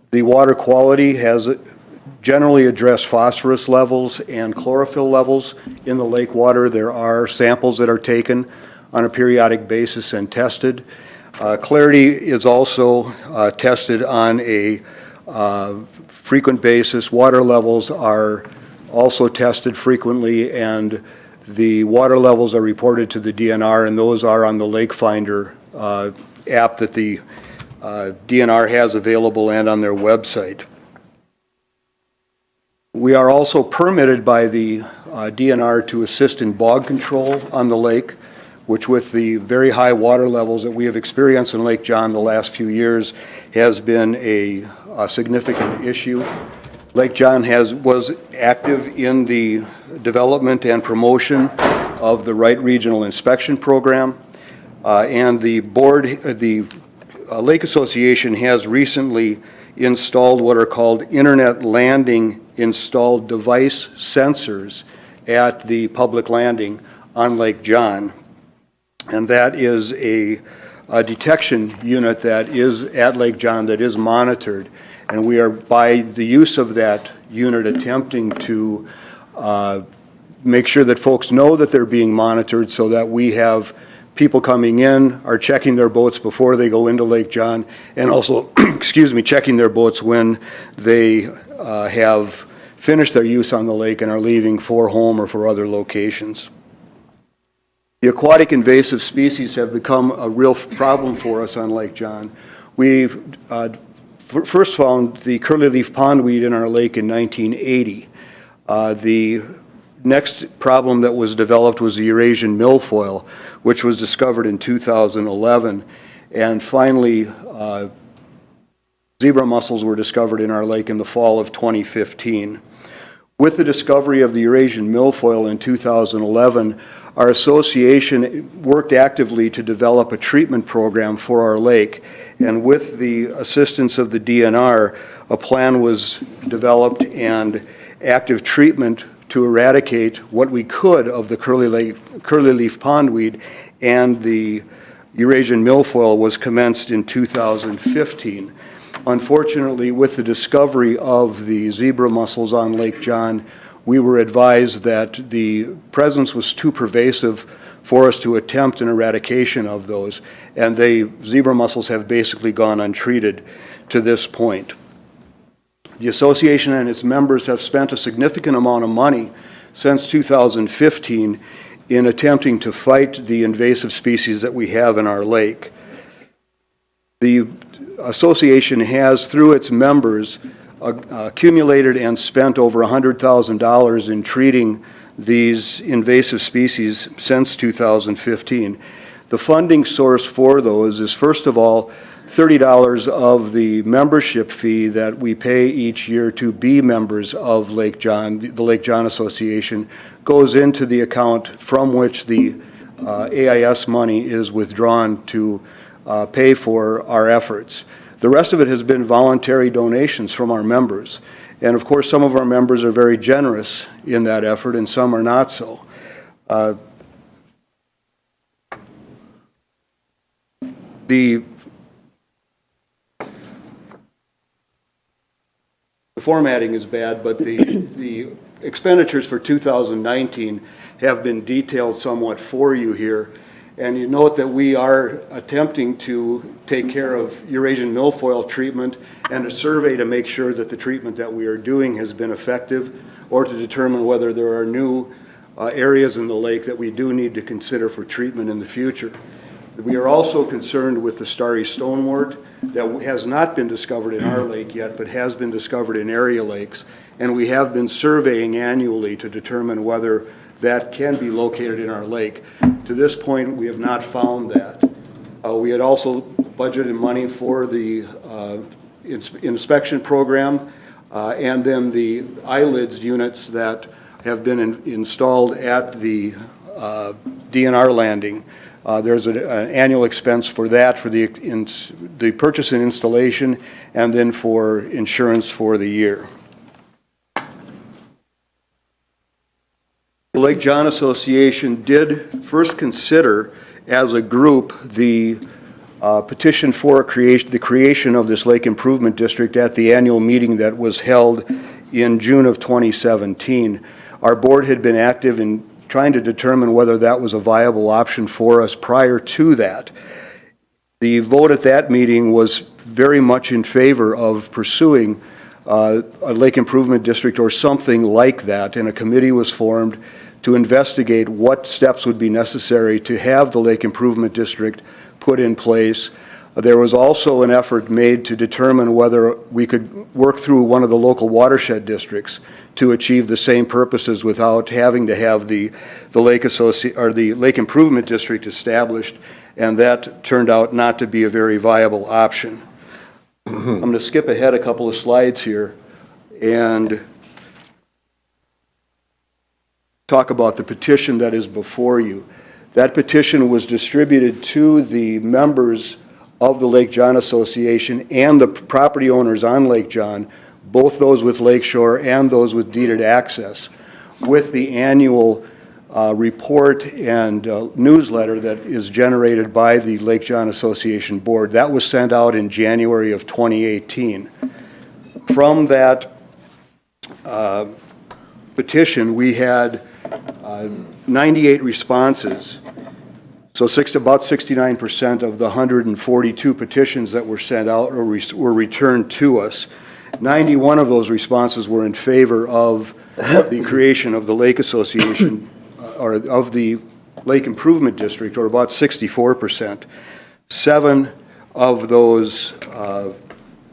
The water quality has generally addressed phosphorus levels and chlorophyll levels in the lake water. There are samples that are taken on a periodic basis and tested. Clarity is also tested on a frequent basis. Water levels are also tested frequently, and the water levels are reported to the DNR, and those are on the Lake Finder app that the DNR has available and on their website. We are also permitted by the DNR to assist in bog control on the lake, which with the very high water levels that we have experienced in Lake John the last few years has been a significant issue. Lake John was active in the development and promotion of the Wright Regional Inspection Program, and the Lake Association has recently installed what are called internet landing installed device sensors at the public landing on Lake John. And that is a detection unit that is at Lake John that is monitored. And we are, by the use of that unit, attempting to make sure that folks know that they're being monitored, so that we have people coming in, are checking their boats before they go into Lake John, and also, excuse me, checking their boats when they have finished their use on the lake and are leaving for home or for other locations. The aquatic invasive species have become a real problem for us on Lake John. We've first found the curly-leaf pondweed in our lake in 1980. The next problem that was developed was the Eurasian milfoil, which was discovered in 2011. And finally, zebra mussels were discovered in our lake in the fall of 2015. With the discovery of the Eurasian milfoil in 2011, our association worked actively to develop a treatment program for our lake. And with the assistance of the DNR, a plan was developed and active treatment to eradicate what we could of the curly-leaf pondweed, and the Eurasian milfoil was commenced in 2015. Unfortunately, with the discovery of the zebra mussels on Lake John, we were advised that the presence was too pervasive for us to attempt an eradication of those, and the zebra mussels have basically gone untreated to this point. The association and its members have spent a significant amount of money since 2015 in attempting to fight the invasive species that we have in our lake. The association has, through its members, accumulated and spent over $100,000 in treating these invasive species since 2015. The funding source for those is, first of all, $30 of the membership fee that we pay each year to be members of Lake John. The Lake John Association goes into the account from which the AIS money is withdrawn to pay for our efforts. The rest of it has been voluntary donations from our members. And of course, some of our members are very generous in that effort, and some are not so. The formatting is bad, but the expenditures for 2019 have been detailed somewhat for you here. And you note that we are attempting to take care of Eurasian milfoil treatment and a survey to make sure that the treatment that we are doing has been effective, or to determine whether there are new areas in the lake that we do need to consider for treatment in the future. We are also concerned with the starry stonewort that has not been discovered in our lake yet, but has been discovered in area lakes. And we have been surveying annually to determine whether that can be located in our lake. To this point, we have not found that. We had also budgeted money for the inspection program and then the eyelids units that have been installed at the DNR landing. There's an annual expense for that, for the purchase and installation, and then for insurance for the year. The Lake John Association did first consider, as a group, the petition for the creation of this Lake Improvement District at the annual meeting that was held in June of 2017. Our board had been active in trying to determine whether that was a viable option for us prior to that. The vote at that meeting was very much in favor of pursuing a Lake Improvement District or something like that, and a committee was formed to investigate what steps would be necessary to have the Lake Improvement District put in place. There was also an effort made to determine whether we could work through one of the local watershed districts to achieve the same purposes without having to have the Lake Improvement District established, and that turned out not to be a very viable option. I'm going to skip ahead a couple of slides here and talk about the petition that is before you. That petition was distributed to the members of the Lake John Association and the property owners on Lake John, both those with lakeshore and those with deeded access, with the annual report and newsletter that is generated by the Lake John Association Board. That was sent out in January of 2018. From that petition, we had 98 responses. So about 69% of the 142 petitions that were sent out or were returned to us. 91 of those responses were in favor of the creation of the Lake Association or of the Lake Improvement District, or about 64%. 7 of those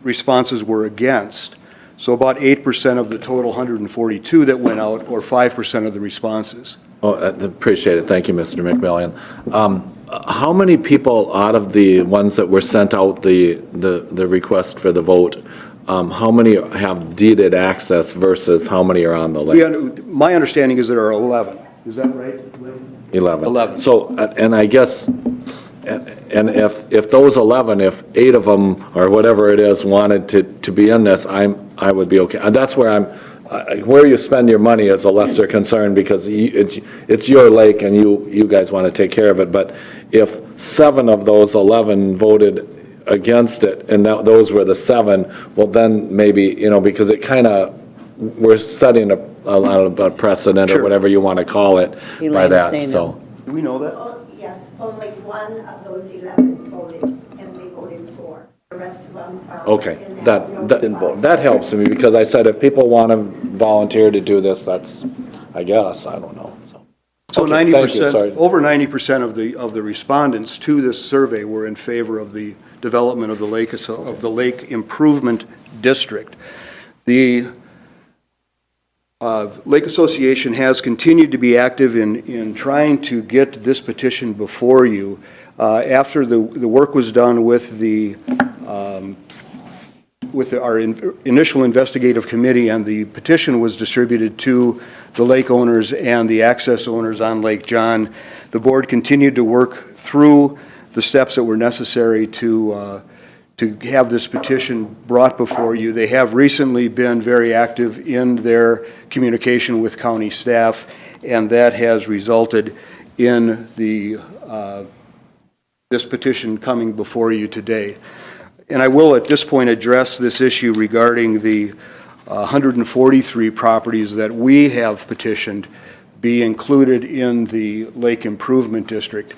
responses were against. So about 8% of the total 142 that went out, or 5% of the responses. Oh, I appreciate it. Thank you, Mr. McMillan. How many people out of the ones that were sent out the request for the vote, how many have deeded access versus how many are on the lake? My understanding is there are 11. Is that right? 11. 11. So, and I guess, and if those 11, if 8 of them or whatever it is wanted to be in this, I would be okay. And that's where where you spend your money is a lesser concern, because it's your lake and you guys want to take care of it. But if 7 of those 11 voted against it, and those were the 7, well then maybe, because it kind of, we're setting a precedent, Sure, or whatever you want to call it, by that, so. Do we know that? Oh, yes, only one of those 11 voted, and we voted for. The rest of them are. Okay, that helps me, because I said if people want to volunteer to do this, that's, I guess, I don't know, so. So Okay, thank you, 90%, sorry. over 90% of the respondents to this survey were in favor of the development of the Lake Improvement District. The Lake Association has continued to be active in trying to get this petition before you. After the work was done with our initial investigative committee, and the petition was distributed to the lake owners and the access owners on Lake John, the board continued to work through the steps that were necessary to have this petition brought before you. They have recently been very active in their communication with county staff, and that has resulted in this petition coming before you today. And I will at this point address this issue regarding the 143 properties that we have petitioned be included in the Lake Improvement District.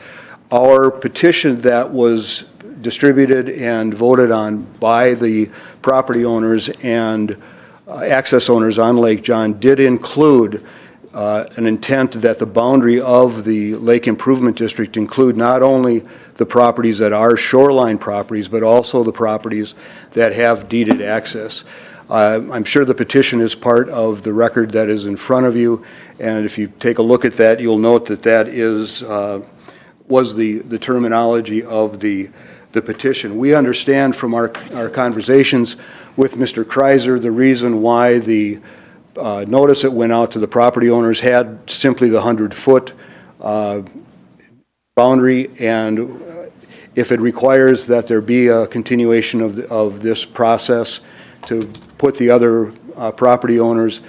Our petition that was distributed and voted on by the property owners and access owners on Lake John did include an intent that the boundary of the Lake Improvement District include not only the properties that are shoreline properties, but also the properties that have deeded access. I'm sure the petition is part of the record that is in front of you, and if you take a look at that, you'll note that that was the terminology of the petition. We understand from our conversations with Mr. Kreiser the reason why the notice that went out to the property owners had simply the 100-foot boundary, and if it requires that there be a continuation of this process to put the other property owners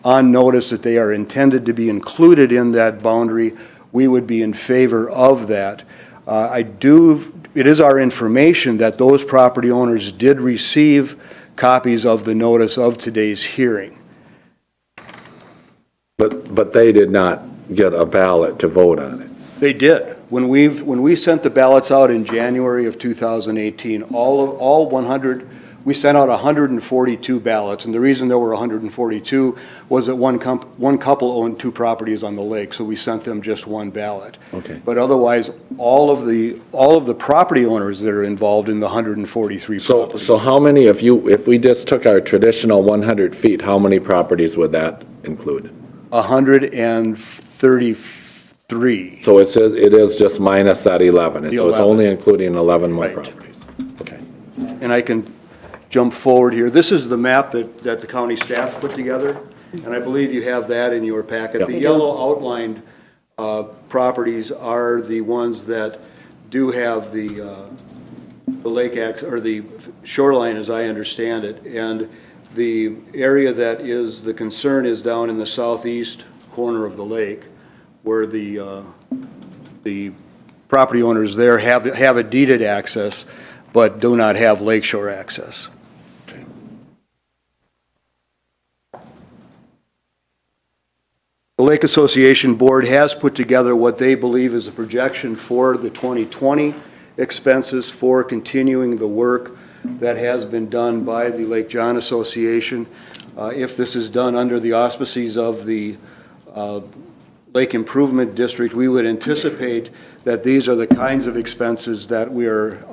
on notice that they are intended to be included in that boundary, we would be in favor of that. It is our information that those property owners did receive copies of the notice of today's hearing. But they did not get a ballot to vote on it. They did. When we sent the ballots out in January of 2018, we sent out 142 ballots, and the reason there were 142 was that one couple owned 2 properties on the lake, so we sent them just 1 ballot. Okay. But otherwise, all of the property owners that are involved in the 143 properties. So how many, if we just took our traditional 100 feet, how many properties would that include? 133. So it is just minus that 11, so it's 11. only including 11 more Right. properties. Okay. And I can jump forward here. This is the map that the county staff put together, and I believe you have that in your packet. Yep. The yellow outlined properties are the ones that do have the lake or the shoreline, as I understand it, and the area that is the concern is down in the southeast corner of the lake, where the property owners there have a deeded access, but do not have lakeshore access. The Lake Association Board has put together what they believe is a projection for the 2020 expenses for continuing the work that has been done by the Lake John Association. If this is done under the auspices of the Lake Improvement District, we would anticipate that these are the kinds of expenses that we are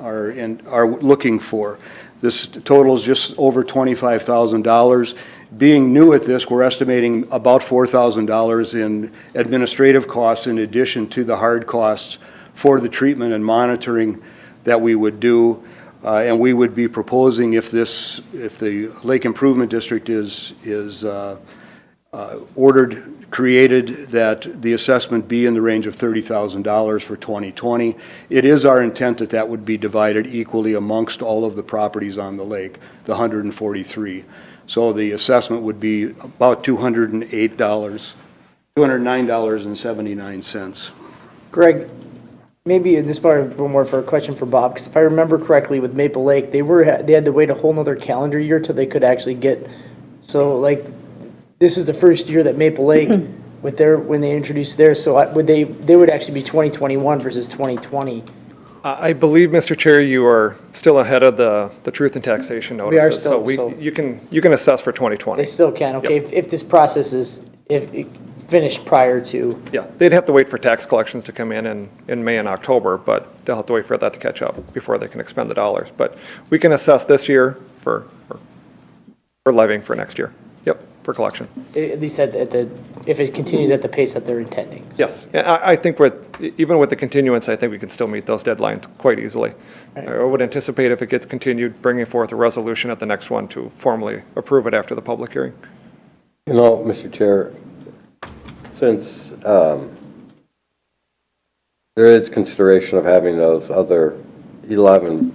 looking for. This totals just over $25,000. Being new at this, we're estimating about $4,000 in administrative costs in addition to the hard costs for the treatment and monitoring that we would do. And we would be proposing, if the Lake Improvement District is created, that the assessment be in the range of $30,000 for 2020. It is our intent that that would be divided equally amongst all of the properties on the lake, the 143. So the assessment would be about $209.79. Greg, maybe this part more for a question for Bob, because if I remember correctly, with Maple Lake, they had to wait a whole nother calendar year till they could actually get, so like, this is the first year that Maple Lake, when they introduced theirs, so they would actually be 2021 versus 2020. I believe, Mr. Chair, you are still ahead of the truth and taxation notices. We are still, So you can assess for 2020. They still can, okay, Yep. if this process is finished prior to. Yeah, they'd have to wait for tax collections to come in May and October, but they'll have to wait for that to catch up before they can expend the dollars. But we can assess this year for levying for next year. Yep, for collection. At least if it continues at the pace that they're intending. Yes, I think even with the continuance, I think we can still meet those deadlines quite easily. Right. I would anticipate if it gets continued, bringing forth a resolution at the next one to formally approve it after the public hearing. You know, Mr. Chair, since there is consideration of having those other 11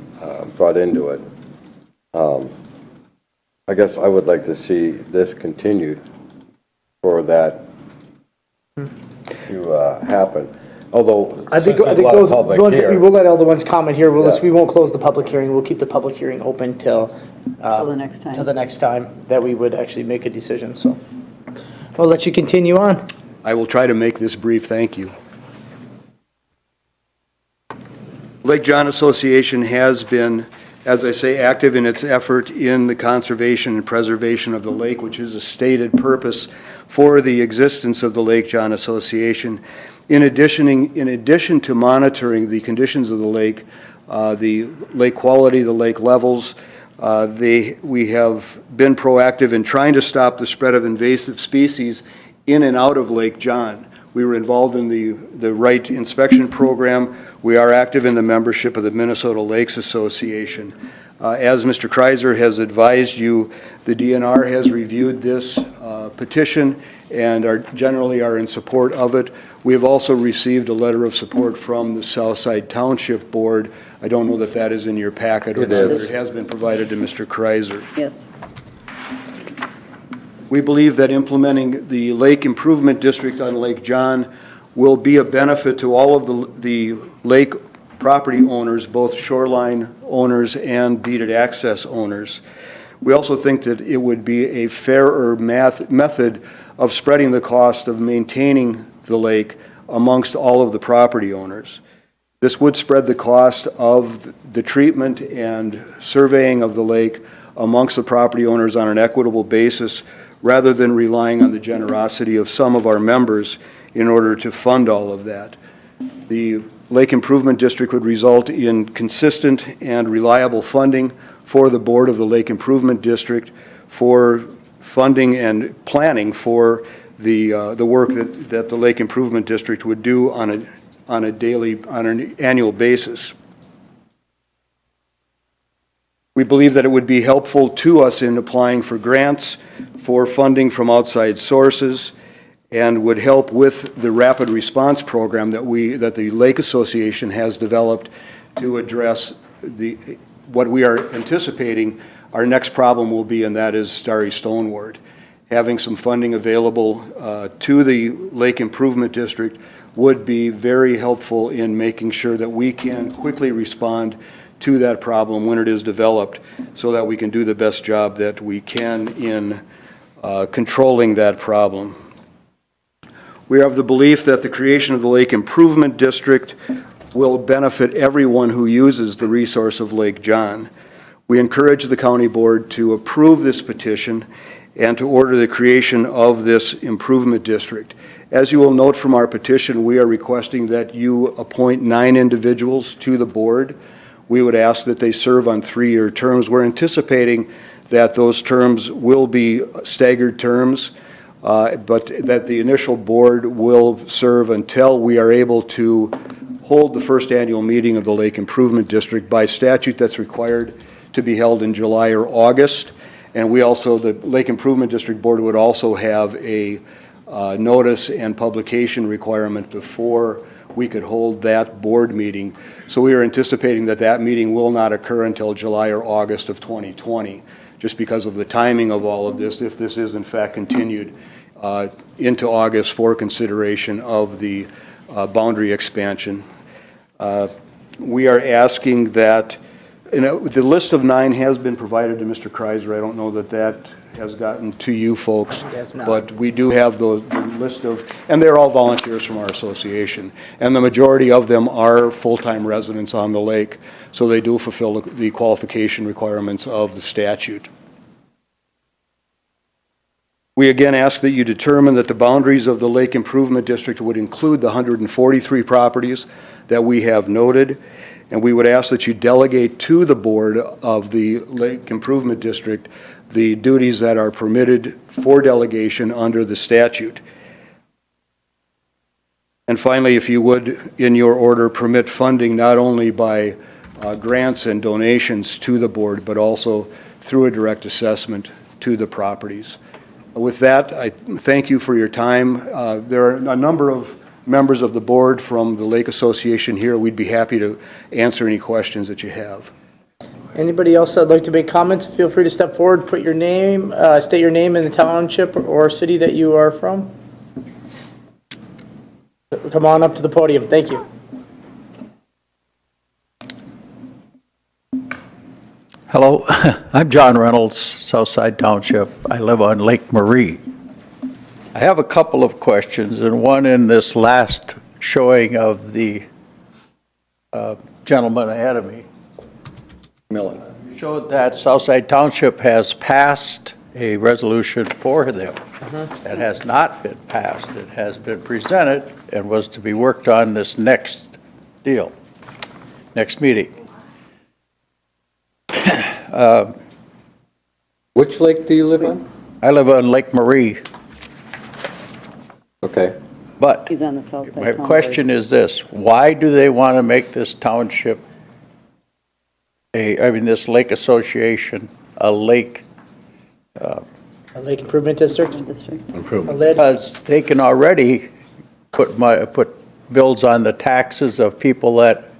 brought into it, I guess I would like to see this continued for that to happen. although I think since there's a lot of those public ones, we here. will let all the ones comment here. Yeah. We won't close the public hearing. We'll keep the public hearing open till the next time. till the next time that we would actually make a decision. So we'll let you continue on. I will try to make this brief, thank you. Lake John Association has been, as I say, active in its effort in the conservation and preservation of the lake, which is a stated purpose for the existence of the Lake John Association. In addition to monitoring the conditions of the lake quality, the lake levels, we have been proactive in trying to stop the spread of invasive species in and out of Lake John. We were involved in the Wright inspection program. We are active in the membership of the Minnesota Lakes Association. As Mr. Kreiser has advised you, the DNR has reviewed this petition and generally are in support of it. We have also received a letter of support from the Southside Township Board. I don't know that that is in your packet or whether it has been provided to Mr. Kreiser. Yes. We believe that implementing the Lake Improvement District on Lake John will be a benefit to all of the lake property owners, both shoreline owners and deeded access owners. We also think that it would be a fairer method of spreading the cost of maintaining the lake amongst all of the property owners. This would spread the cost of the treatment and surveying of the lake amongst the property owners on an equitable basis, rather than relying on the generosity of some of our members in order to fund all of that. The Lake Improvement District would result in consistent and reliable funding for the Board of the Lake Improvement District for funding and planning for the work that the Lake Improvement District would do on an annual basis. We believe that it would be helpful to us in applying for grants for funding from outside sources and would help with the rapid response program that the Lake Association has developed to address what we are anticipating our next problem will be, and that is starry stonewort. Having some funding available to the Lake Improvement District would be very helpful in making sure that we can quickly respond to that problem when it is developed, so that we can do the best job that we can in controlling that problem. We are of the belief that the creation of the Lake Improvement District will benefit everyone who uses the resource of Lake John. We encourage the county board to approve this petition and to order the creation of this improvement district. As you will note from our petition, we are requesting that you appoint 9 individuals to the board. We would ask that they serve on 3-year terms. We're anticipating that those terms will be staggered terms, but that the initial board will serve until we are able to hold the first annual meeting of the Lake Improvement District. By statute, that's required to be held in July or August. And we also, the Lake Improvement District Board would also have a notice and publication requirement before we could hold that board meeting. So we are anticipating that that meeting will not occur until July or August of 2020, just because of the timing of all of this, if this is in fact continued into August for consideration of the boundary expansion. We are asking that, the list of 9 has been provided to Mr. Kreiser. I don't know that that has gotten to you folks. It has not. But we do have the list of, and they're all volunteers from our association. And the majority of them are full-time residents on the lake, so they do fulfill the qualification requirements of the statute. We again ask that you determine that the boundaries of the Lake Improvement District would include the 143 properties that we have noted, and we would ask that you delegate to the board of the Lake Improvement District the duties that are permitted for delegation under the statute. And finally, if you would, in your order, permit funding not only by grants and donations to the board, but also through a direct assessment to the properties. With that, I thank you for your time. There are a number of members of the board from the Lake Association here. We'd be happy to answer any questions that you have. Anybody else that'd like to make comments, feel free to step forward, put your name, state your name and the township or city that you are from. Come on up to the podium. Thank you. Hello, I'm John Reynolds, Southside Township. I live on Lake Marie. I have a couple of questions, and one in this last showing of the gentleman ahead of me. Millen. Showed that Southside Township has passed a resolution for them. That has not been passed. It has been presented and was to be worked on this next deal, next meeting. Which lake do you live on? I live on Lake Marie, Okay. but He's on the south side. my town question is this: why do they want to make this township this lake association, a lake? A lake improvement district? District. A lid? Because they can already put bills on the taxes of people that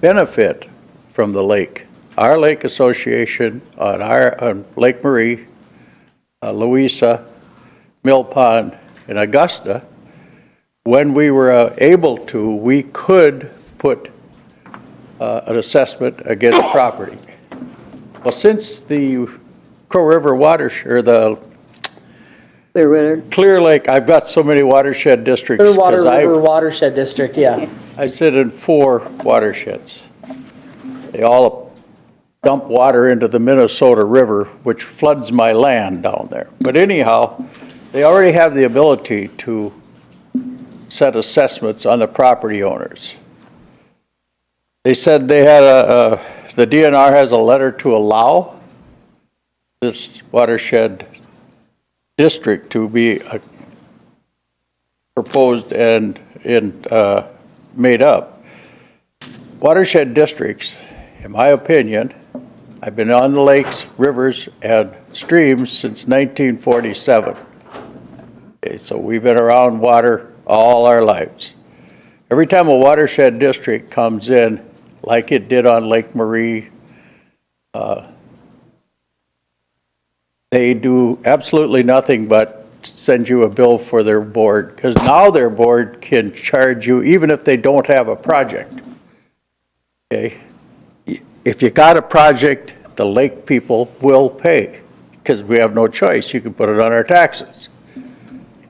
benefit from the lake. Our lake association on Lake Marie, Louisa, Mill Pond, and Augusta, when we were able to, we could put an assessment against property. Well, since the Crow River watershed, or the Clear Lake, I've got so many watershed districts. Clearwater River Watershed District, yeah. I sit in 4 watersheds. They all dump water into the Minnesota River, which floods my land down there. But anyhow, they already have the ability to set assessments on the property owners. They said they had the DNR has a letter to allow this watershed district to be proposed and made up. Watershed districts, in my opinion, I've been on the lakes, rivers, and streams since 1947. Okay, so we've been around water all our lives. Every time a watershed district comes in, like it did on Lake Marie, they do absolutely nothing but send you a bill for their board, because now their board can charge you even if they don't have a project. Okay? If you got a project, the lake people will pay, because we have no choice. You can put it on our taxes.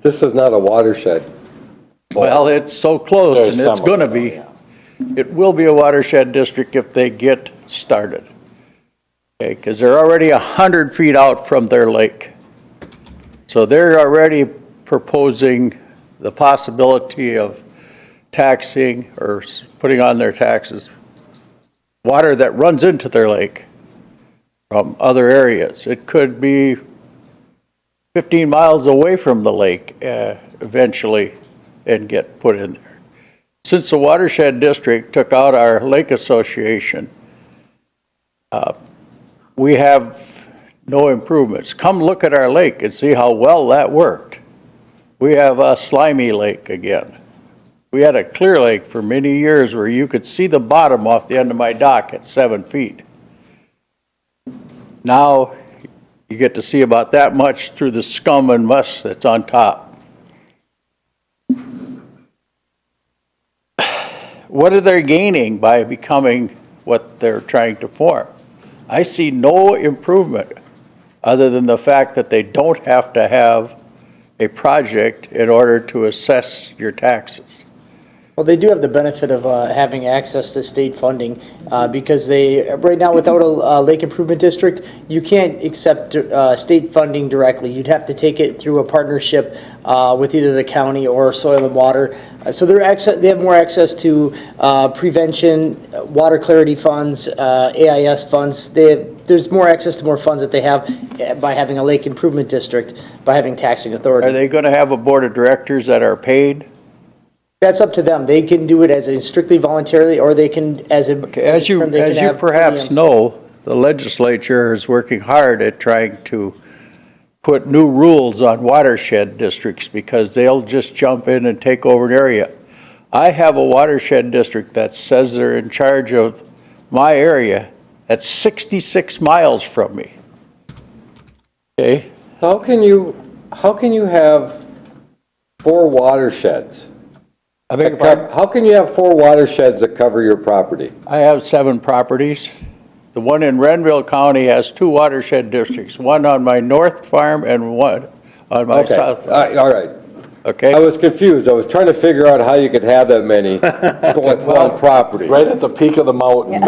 This is not a watershed. Well, it's so close, There's and it's some of gonna them, be. yeah. It will be a watershed district if they get started. Okay, because they're already 100 feet out from their lake. So they're already proposing the possibility of taxing or putting on their taxes water that runs into their lake from other areas. It could be 15 miles away from the lake eventually and get put in there. Since the watershed district took out our lake association, we have no improvements. Come look at our lake and see how well that worked. We have a slimy lake again. We had a clear lake for many years where you could see the bottom off the end of my dock at 7 feet. Now you get to see about that much through the scum and musk that's on top. What are they gaining by becoming what they're trying to form? I see no improvement other than the fact that they don't have to have a project in order to assess your taxes. Well, they do have the benefit of having access to state funding because right now, without a lake improvement district, you can't accept state funding directly. You'd have to take it through a partnership with either the county or Soil and Water. So they have more access to prevention, water clarity funds, AIS funds. There's more access to more funds that they have by having a lake improvement district, by having taxing authority. Are they going to have a board of directors that are paid? That's up to them. They can do it as a strictly voluntarily, or they can as a. Okay, as you perhaps know, the legislature is working hard at trying to put new rules on watershed districts because they'll just jump in and take over an area. I have a watershed district that says they're in charge of my area that's 66 miles from me. Okay? How can you have 4 watersheds? I beg your pardon? How can you have 4 watersheds that cover your property? I have 7 properties. The one in Renville County has 2 watershed districts, one on my north farm and one on my Okay, south farm. all right. Okay? I was confused. I was trying to figure out how you could have that many with one property. Right at the peak of the mountain.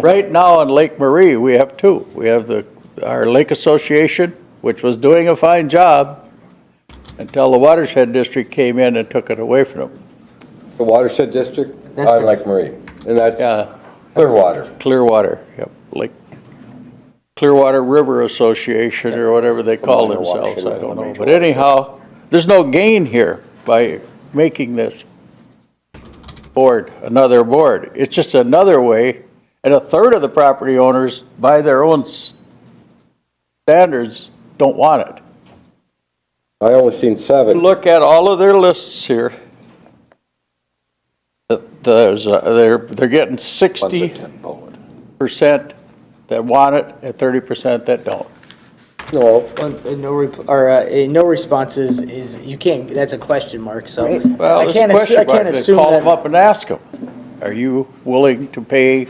Right now on Lake Marie, we have 2. We have our Lake Association, which was doing a fine job until the watershed district came in and took it away from them. The watershed district That's on the- Lake Marie, and that's Yeah. Clearwater. Clearwater, yep, Lake Clearwater River Association or whatever they call themselves, I don't know. But anyhow, there's no gain here by making this board another board. It's just another way, and a third of the property owners, by their own standards, don't want it. I only seen 7. Look at all of their lists here. They're getting 60% that want it and 30% that don't. No. No response is, you can't, that's a question mark, so. Well, I it's can't a question I can't mark. assume Call them that. up and ask them, are you willing to pay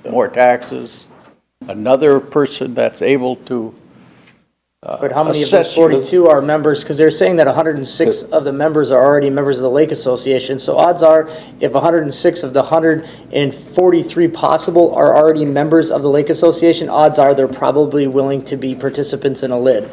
more taxes? Another person that's able to But how many of assess those you- 42 are members? Because they're saying that 106 of the members are already members of the Lake Association. So odds are, if 106 of the 143 possible are already members of the Lake Association, odds are they're probably willing to be participants in a lid.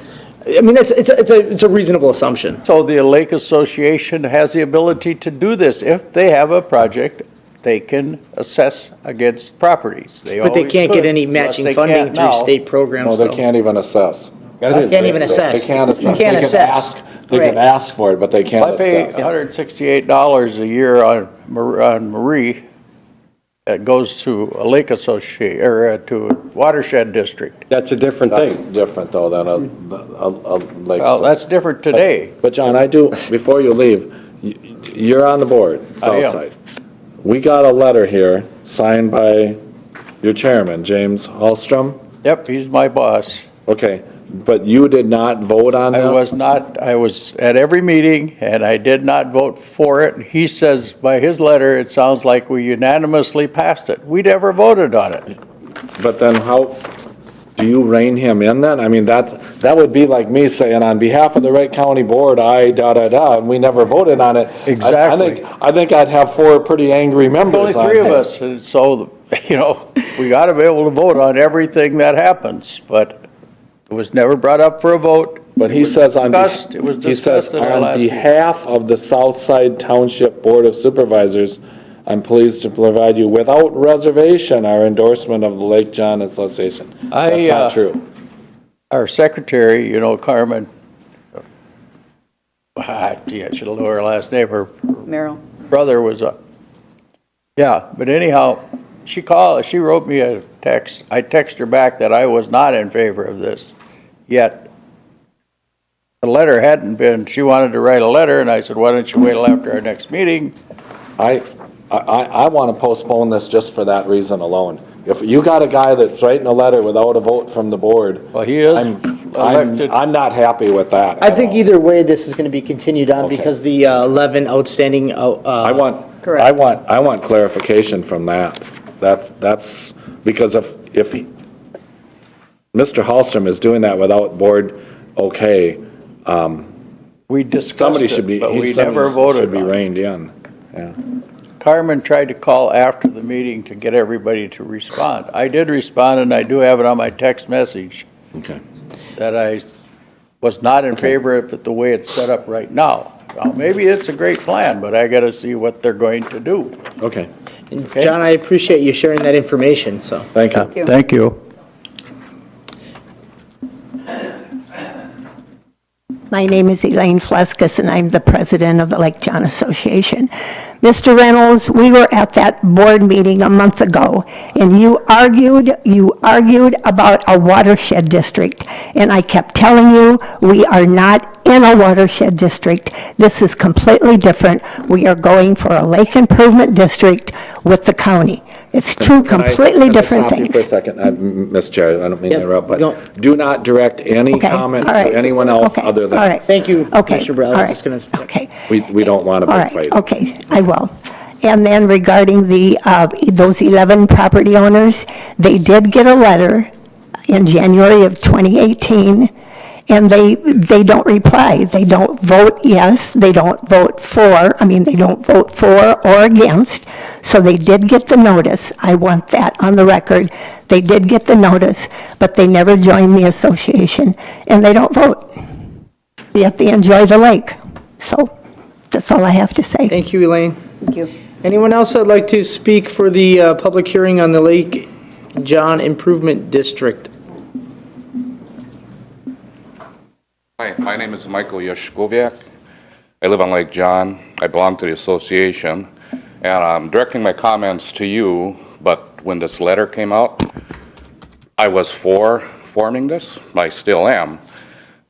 I mean, it's a reasonable assumption. So the Lake Association has the ability to do this. If they have a project, they can assess against properties. But they always can't get could, any unless matching they funding can't through now. state No, programs. they though. can't even assess. Can't even assess. They can't assess. You can't They can assess. ask- They Right. can ask for it, but they can't I pay assess. $168 a year on Marie. That goes to a lake association, or to a watershed district. That's a different That's thing. different though than like. Well, that's different today. But John, before you leave, you're on the board, I am. Southside. We got a letter here signed by your chairman, James Hallstrom. Yep, he's my boss. Okay, but you did not vote on this? I was at every meeting, and I did not vote for it. He says by his letter, it sounds like we unanimously passed it. We never voted on it. But then how, do you rein him in then? I mean, that would be like me saying, on behalf of the Wright County Board, and we never voted on it. Exactly. I think I'd have 4 pretty angry members Only on 3 of it. us, and so, we gotta be able to vote on everything that happens, but it was never brought up for a vote. But he says It was discussed in our on last meeting. behalf of the Southside Township Board of Supervisors, I'm pleased to provide you without reservation our endorsement of the Lake John Association. That's not true. Our secretary, Carmen, gee, I should have known her last name, her Merrill? brother was but anyhow, she wrote me a text. I texted her back that I was not in favor of this, yet the letter hadn't been, she wanted to write a letter, and I said, why don't you wait till after our next meeting? I want to postpone this just for that reason alone. If you got a guy that's writing a letter without a vote from the board. Well, he is elected. I'm not happy with that. I think either way, this is going to be continued on Okay. because the 11 outstanding. I want clarification from that. That's because if Mr. Hallstrom is doing that without board okay, We discussed somebody should be, it, but we somebody never voted should be on it. reined in. Yeah. Carmen tried to call after the meeting to get everybody to respond. I did respond, and I do have it on my text message, Okay. that I was not in favor of it the way it's set up right now. Now, maybe it's a great plan, but I gotta see what they're going to do. Okay. Okay. John, I appreciate you sharing that information, so. Thank you. Thank you. My name is Elaine Fleskus, and I'm the president of the Lake John Association. Mr. Reynolds, we were at that board meeting a month ago, and you argued about a watershed district, and I kept telling you, we are not in a watershed district. This is completely different. We are going for a lake improvement district with the county. It's two completely different Can I stop you for a things. second? Ms. Chair, I don't mean to Yep, interrupt, go. but do not direct any Okay, comments all right. to anyone else Okay, other than all right. us. Thank you, Okay, Commissioner Burrell. all I right. was just gonna. Okay. We don't want a All big right, fight. okay, I will. And then regarding those 11 property owners, they did get a letter in January of 2018, and they don't reply. They don't vote yes, they don't vote for, they don't vote for or against, so they did get the notice. I want that on the record. They did get the notice, but they never joined the association, and they don't vote. Yet they enjoy the lake. So, that's all I have to say. Thank you, Elaine. Thank you. Anyone else that'd like to speak for the public hearing on the Lake John Improvement District? Hi, my name is Michael Yashkoviak. I live on Lake John. I belong to the association, and I'm directing my comments to you, but when this letter came out, I was for forming this. I still am.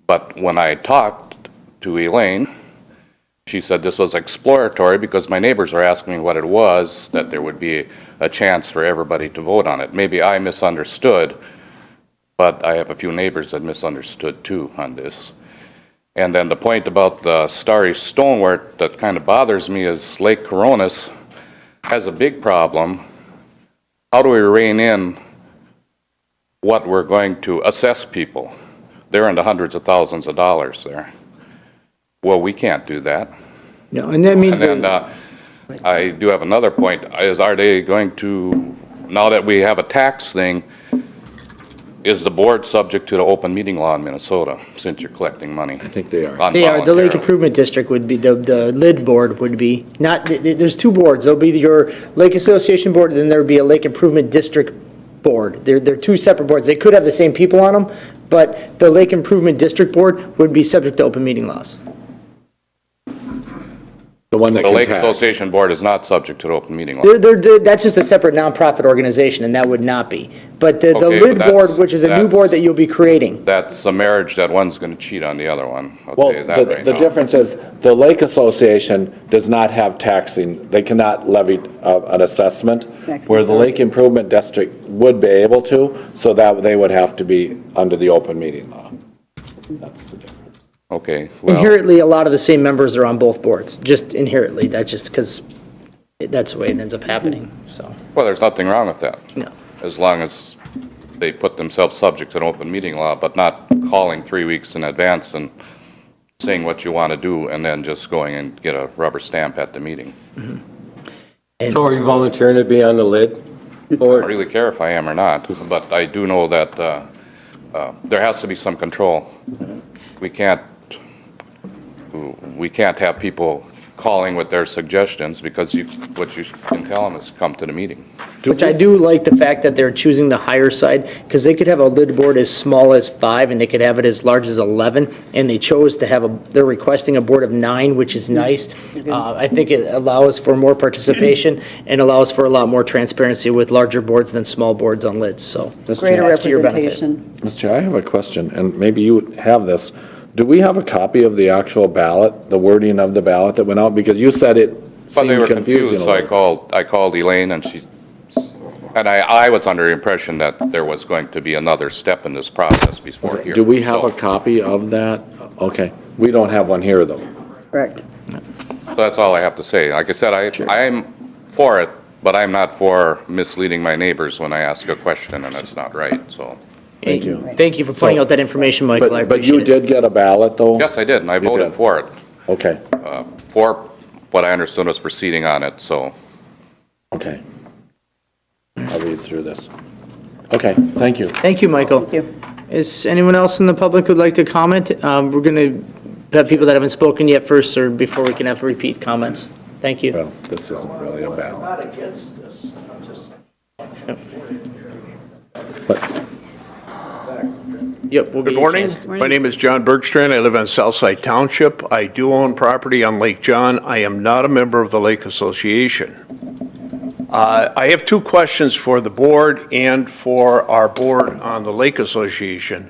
But when I talked to Elaine, she said this was exploratory because my neighbors are asking me what it was, that there would be a chance for everybody to vote on it. Maybe I misunderstood, but I have a few neighbors that misunderstood too on this. And then the point about the starry stonework that kind of bothers me is Lake Coronis has a big problem. How do we rein in what we're going to assess people? They're in the hundreds of thousands of dollars there. Well, we can't do that. No, and I mean. And then I do have another point, is are they going to, now that we have a tax thing, is the board subject to the open meeting law in Minnesota, since you're collecting money? I think they are. They are, the Lake Involuntarily. Improvement District would be, the lid board would be, not, there's two boards. There'll be your Lake Association Board, and then there'd be a Lake Improvement District Board. They're two separate boards. They could have the same people on them, but the Lake Improvement District Board would be subject to open meeting laws. The one that The can Lake tax. Association Board is not subject to the open meeting law. That's just a separate nonprofit organization, and that would not be. But the Okay, lid but board, that's- which is a new that's- board that you'll be creating. That's a marriage that one's going to cheat on the other one. I'll Well, tell you that right the now. difference is, the Lake Association does not have taxing, they cannot levy an assessment, where the Lake Improvement District would be able to, so that they would have to be under the open meeting law. That's the difference. Okay, well, Inherently, a lot of the same members are on both boards, just inherently. That's just because that's the way it ends up happening, so. well, there's nothing wrong with that. No. As long as they put themselves subject to an open meeting law, but not calling 3 weeks in advance and saying what you want to do, and then just going and get a rubber stamp at the meeting. So are you volunteering to be on the lid I don't board? really care if I am or not, but I do know that there has to be some control. We can't have people calling with their suggestions, because what you can tell them is come to the meeting. Which I do like the fact that they're choosing the higher side, because they could have a lid board as small as 5, and they could have it as large as 11, and they chose to have they're requesting a board of 9, which is nice. I think it allows for more participation and allows for a lot more transparency with larger boards than small boards on lids, so. Greater that's to your benefit. representation. Mr. Chair, I have a question, and maybe you have this. Do we have a copy of the actual ballot, the wording of the ballot that went out? Because you said it But they seemed were confusing confused, a so little. I called Elaine, and I was under the impression that there was going to be another step in this process before here. Do we have a So copy of that? Okay, we don't have one here, though. Correct. that's all I have to say. Like I said, I'm for it, but I'm not for misleading my neighbors when I ask a question and it's not right, so. Thank you. Thank you for pointing out that information, Michael, I But you appreciate it. did get a ballot, though? Yes, I did, and I voted did. for it, Okay, for what I understood was proceeding on it, so. okay. I'll read through this. Okay, thank you. Thank you, Michael. Thank you. Is anyone else in the public who'd like to comment? We're going to have people that haven't spoken yet first, or before we can have repeat comments. Thank you. Well, this isn't really a ballot. Not against this, I'm just. Yep, we'll get Good you a morning. chance. My name is John Bergstrand. I live on Southside Township. I do own property on Lake John. I am not a member of the Lake Association. I have two questions for the board and for our board on the Lake Association.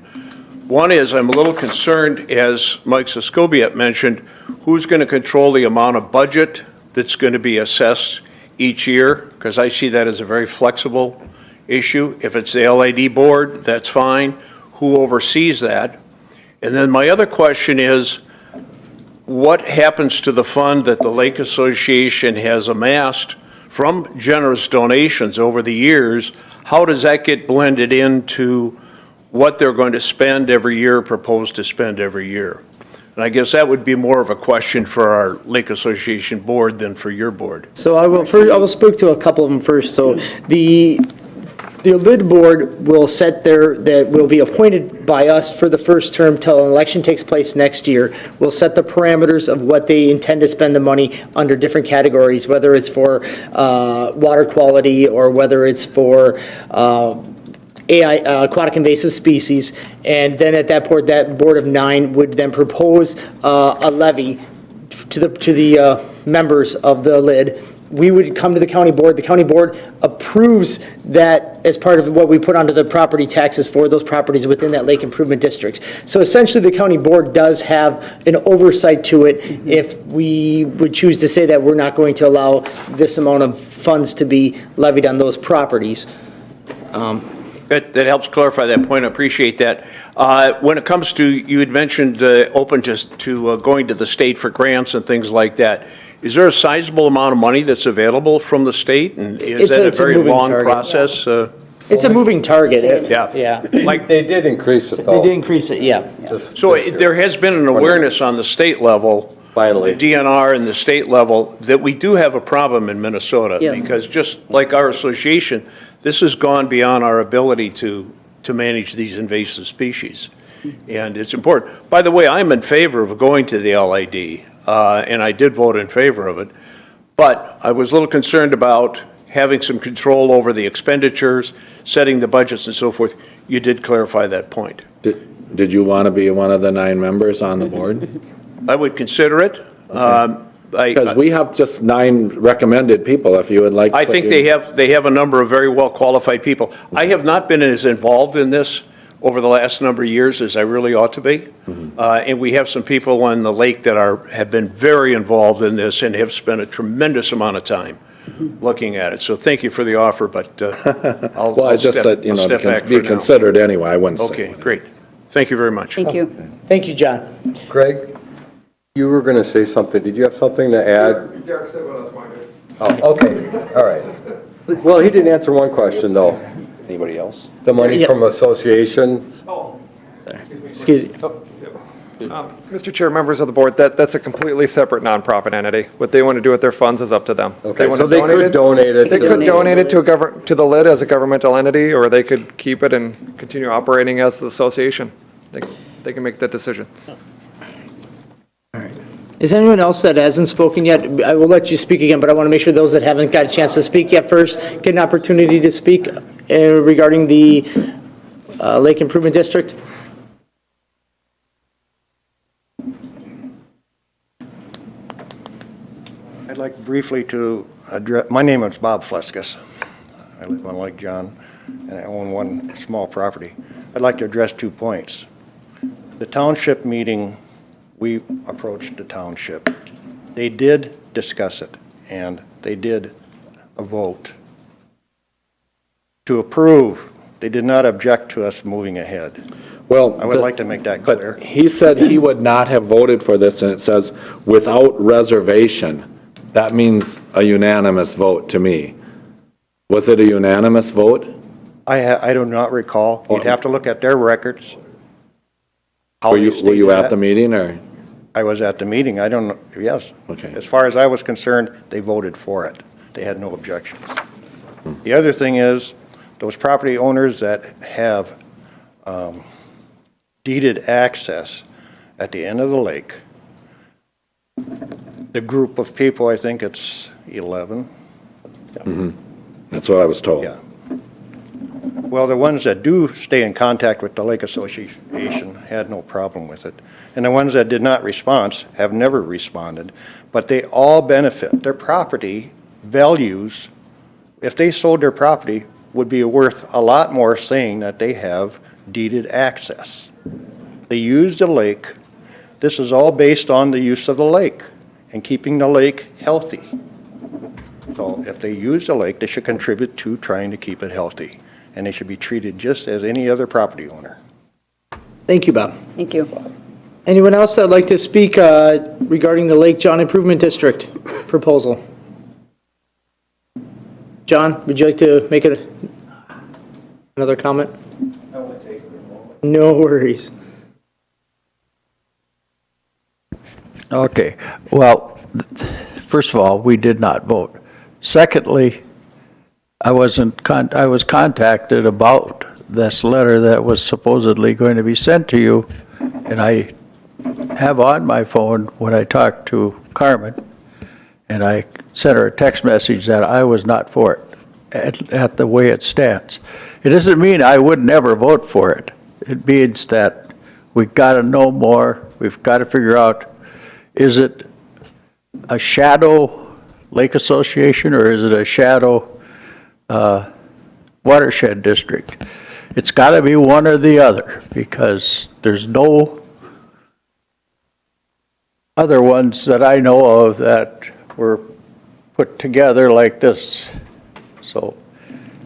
One is, I'm a little concerned, as Mike Siskobiet mentioned, who's going to control the amount of budget that's going to be assessed each year? Because I see that as a very flexible issue. If it's the LID board, that's fine. Who oversees that? And then my other question is, what happens to the fund that the Lake Association has amassed from generous donations over the years? How does that get blended into what they're going to spend every year, propose to spend every year? And I guess that would be more of a question for our Lake Association board than for your board. So I will speak to a couple of them first. So the LID board will that will be appointed by us for the first term till an election takes place next year. We'll set the parameters of what they intend to spend the money under different categories, whether it's for water quality or whether it's for aquatic invasive species. And then at that point, that board of 9 would then propose a levy to the members of the LID. We would come to the county board. The county board approves that as part of what we put onto the property taxes for those properties within that lake improvement district. So essentially, the county board does have an oversight to it if we would choose to say that we're not going to allow this amount of funds to be levied on those properties. That helps clarify that point. I appreciate that. When it comes to, you had mentioned open to going to the state for grants and things like that. Is there a sizable amount of money that's available from the state? And is that a very long process? It's a moving target. Yeah. Like, they did increase it, though. They did increase it, yeah. So there has been an awareness on the state level, Finally. the DNR and the state level, that we do have a problem in Minnesota. Yes. Because just like our association, this has gone beyond our ability to manage these invasive species. And it's important. By the way, I'm in favor of going to the LID, and I did vote in favor of it. But I was a little concerned about having some control over the expenditures, setting the budgets and so forth. You did clarify that point. Did you want to be one of the 9 members on the board? I would consider it. Because we have just 9 recommended people, if you would like. I think they have a number of very well qualified people. I have not been as involved in this over the last number of years as I really ought to be. And we have some people on the lake that have been very involved in this and have spent a tremendous amount of time looking at it. So thank you for the offer, but I'll Well, I just said, you know, step back be for now. considered anyway, I wouldn't say. Okay, great. Thank you very much. Thank you. Thank you, John. Greg, you were going to say something. Did you have something to add? Derek said what I was wanting to. Oh, okay, all right. Well, he didn't answer one question, though. Anybody else? The money from associations? Oh. Excuse me. Mr. Chair, members of the board, that's a completely separate nonprofit entity. What they want to do with their funds is up to them. Okay, so they could donate it. They could donate it to the LID as a governmental entity, or they could keep it and continue operating as the association. They can make that decision. Is anyone else that hasn't spoken yet? I will let you speak again, but I want to make sure those that haven't got a chance to speak yet first get an opportunity to speak regarding the Lake Improvement District. I'd like briefly to address, my name is Bob Fleskus. I live on Lake John, and I own one small property. I'd like to address 2 points. The township meeting, we approached the township. They did discuss it, and they did a vote to approve. They did not object to us moving ahead. Well, I would like to make that clear. But he said he would not have voted for this, and it says, without reservation. That means a unanimous vote to me. Was it a unanimous vote? I do not recall. You'd have to look at their records. How Were they you stated at that. the meeting, or? I was at the meeting. I don't know, yes. Okay. As far as I was concerned, they voted for it. They had no objections. The other thing is, those property owners that have deeded access at the end of the lake, the group of people, I think it's 11. That's what I was told. Yeah. Well, the ones that do stay in contact with the Lake Association had no problem with it. And the ones that did not respond have never responded. But they all benefit. Their property values, if they sold their property, would be worth a lot more saying that they have deeded access. They use the lake. This is all based on the use of the lake and keeping the lake healthy. So if they use the lake, they should contribute to trying to keep it healthy. And they should be treated just as any other property owner. Thank you, Bob. Thank you. Anyone else that'd like to speak regarding the Lake John Improvement District proposal? John, would you like to make another comment? No worries. Okay, well, first of all, we did not vote. Secondly, I was contacted about this letter that was supposedly going to be sent to you, and I have on my phone when I talked to Carmen, and I sent her a text message that I was not for it at the way it stands. It doesn't mean I would never vote for it. It means that we've got to know more. We've got to figure out, is it a shadow lake association or is it a shadow watershed district? It's got to be one or the other, because there's no other ones that I know of that were put together like this. So,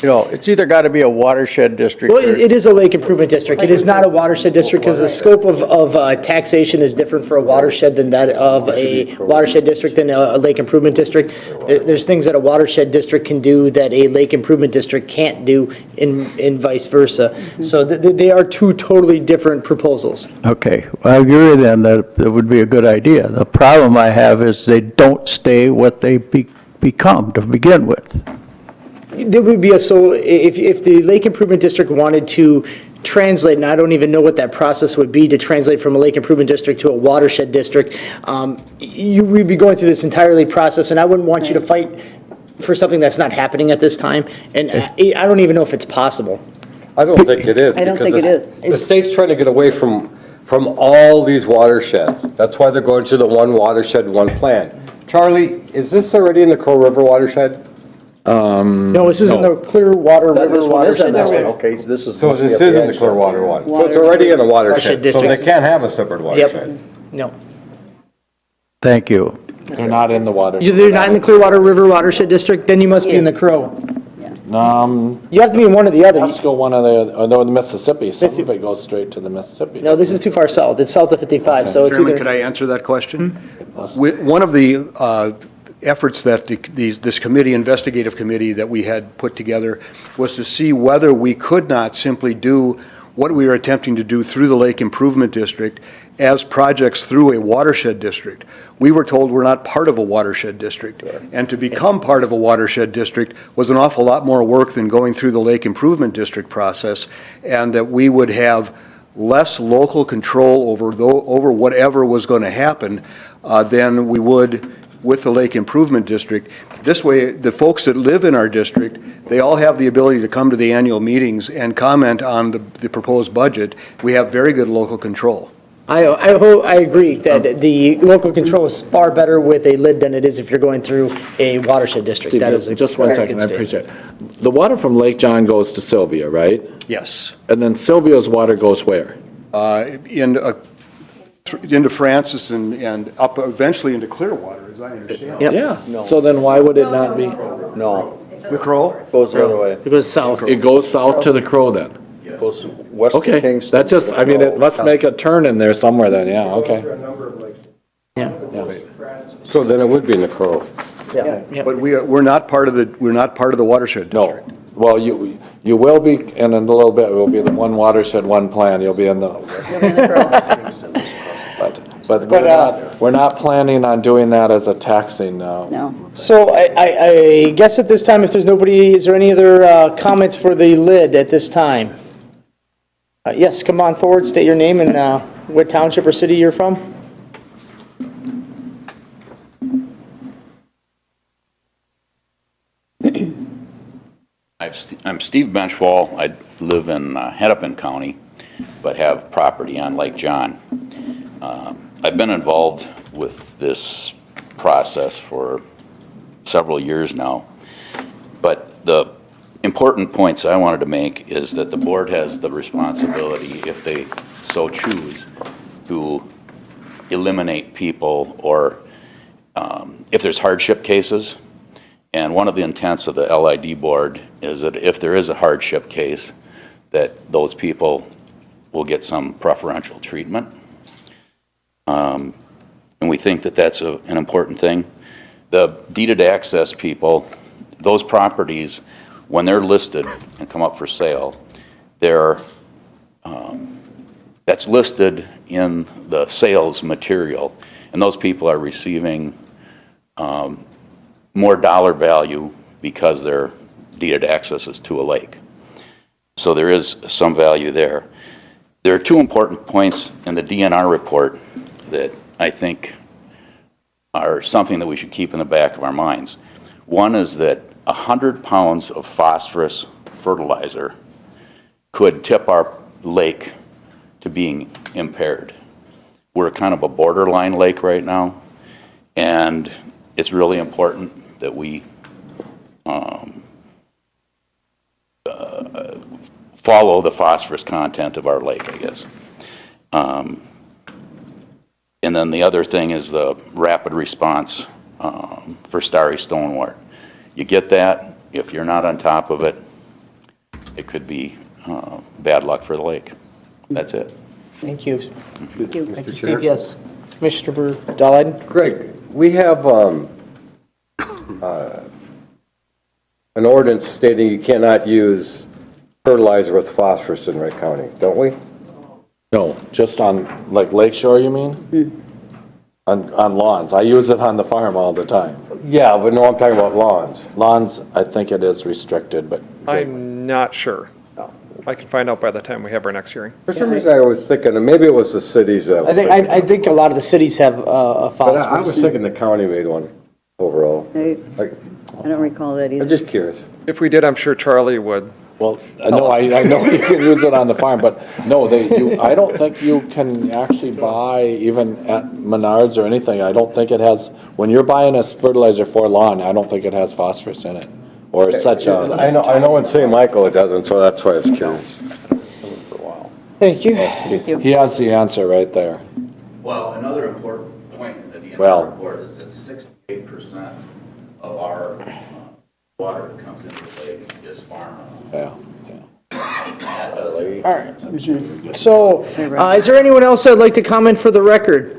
you know, it's either got to be a watershed district. Well, it is a lake improvement district. It is not a watershed district because the scope of taxation is different for a watershed than that of a watershed district than a lake improvement district. There's things that a watershed district can do that a lake improvement district can't do in vice versa. So they are two totally different proposals. Okay, well, I agree then that it would be a good idea. The problem I have is they don't stay what they become to begin with. There would be if the Lake Improvement District wanted to translate, and I don't even know what that process would be to translate from a Lake Improvement District to a watershed district, we'd be going through this entirely process, and I wouldn't want you to fight for something that's not happening at this time, and I don't even know if it's possible. I don't think it is. I don't think it because is. The state's trying to get away from all these watersheds. That's why they're going to the one watershed, one plan. Charlie, is this already in the Crow River watershed? No, this is in the Clearwater River watershed. Okay, so this is. So this is in the Clearwater one. So it's already in a watershed, so they can't have a separate watershed. Yep, no. Thank you. They're not in the watershed. They're not in the Clearwater River watershed district, then you must be in the Crow. You have to be in one or the other. Let's go one of the Mississippi. Some of it goes straight to the Mississippi. No, this is too far south. It's south of 55, so it's Chairman, either. could I answer that question? One of the efforts that this committee, investigative committee that we had put together, was to see whether we could not simply do what we are attempting to do through the Lake Improvement District as projects through a watershed district. We were told we're not part of a watershed district. And to become part of a watershed district was an awful lot more work than going through the Lake Improvement District process, and that we would have less local control over whatever was going to happen than we would with the Lake Improvement District. This way, the folks that live in our district, they all have the ability to come to the annual meetings and comment on the proposed budget. We have very good local control. I agree that the local control is far better with a lid than it is if you're going through a watershed district. Steve, That is a just one very second, good I statement. appreciate it. The water from Lake John goes to Sylvia, right? Yes. And then Sylvia's water goes where? Into Francis and up eventually into Clearwater, as I understand. Yep. Yeah, so then why would it not be? No. The Crow? Goes the other way. It goes south. It goes south to the Crow then? Goes west of Okay, Kingston. that's just, I mean, it must make a turn in there somewhere then, yeah, okay. Yeah. So then it would be in the Crow. Yeah. But we're not part of the watershed district. No, well, you will be, and in a little bit, it will be the one watershed, one plan, you'll be in the. But we're not planning on doing that as a taxing now. No. So I guess at this time, if there's nobody, is there any other comments for the lid at this time? Yes, come on forward, state your name and what township or city you're from. I'm Steve Benchwall. I live in Hennepin County, but have property on Lake John. I've been involved with this process for several years now, but the important points I wanted to make is that the board has the responsibility, if they so choose, to eliminate people or if there's hardship cases, And one of the intents of the LID board is that if there is a hardship case, that those people will get some preferential treatment. And we think that that's an important thing. The deeded access people, those properties, when they're listed and come up for sale, that's listed in the sales material, and those people are receiving more dollar value because their deeded access is to a lake. So there is some value there. There are two important points in the DNR report that I think are something that we should keep in the back of our minds. One is that 100 pounds of phosphorus fertilizer could tip our lake to being impaired. We're kind of a borderline lake right now, and it's really important that we follow the phosphorus content of our lake, I guess. And then the other thing is the rapid response for starry stonewort. You get that, if you're not on top of it, it could be bad luck for the lake. That's it. Thank you. Thank you. Thank you, Steve. Yes. Commissioner Dahlheim? Greg, we have an ordinance stating you cannot use fertilizer with phosphorus in Wright County, don't we? No, just on, like Lake Shore, you mean? On lawns. I use it on the farm all the time. Yeah, but no, I'm talking about lawns. Lawns, I think it is restricted, but I'm not sure. I can find out by the time we have our next hearing. For some reason, I was thinking, maybe it was the cities that was I think a lot of the cities have a But phosphorus. I was thinking the county made one overall. I Like, don't recall that either. I'm just curious. If we did, I'm sure Charlie would. well, no, I know you can use it on the farm, but no, I don't think you can actually buy even at Menards or anything. I don't think it has, when you're buying a fertilizer for lawn, I don't think it has phosphorus in it. Or such a. I know in St. Michael it doesn't, so that's why I was curious. Thank you. He has the answer right there. Well, another important point in the DNR Well- report is that 68% of our water that comes into the lake is farm. Yeah. All right. So, is there anyone else that'd like to comment for the record?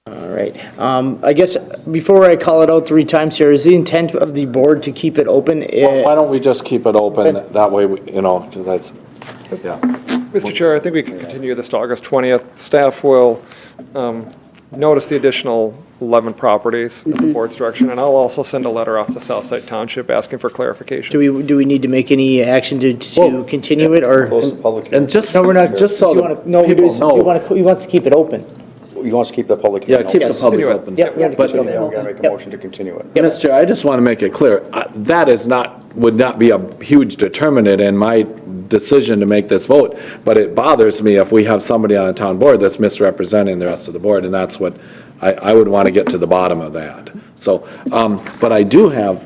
All right. I guess before I call it out 3 times here, is the intent of the board to keep it open? Well, why don't we just keep it open, that way, that's, yeah. Mr. Chair, I think we can continue this to August 20th. Staff will notice the additional 11 properties at the board's direction, and I'll also send a letter off to Southside Township asking for clarification. Do we need to make any action to continue it, or? And just. No, we're not, just so no, people know. he wants to keep it open. You want us to keep the public Yeah, hearing? keep the Yes. public Continue it. open. Yep, we have to But- keep it We're open. going to make a motion to continue it. Mr. I just want to make it clear, that would not be a huge determinant in my decision to make this vote, but it bothers me if we have somebody on a town board that's misrepresenting the rest of the board, and that's what, I would want to get to the bottom of that. So, but I do have,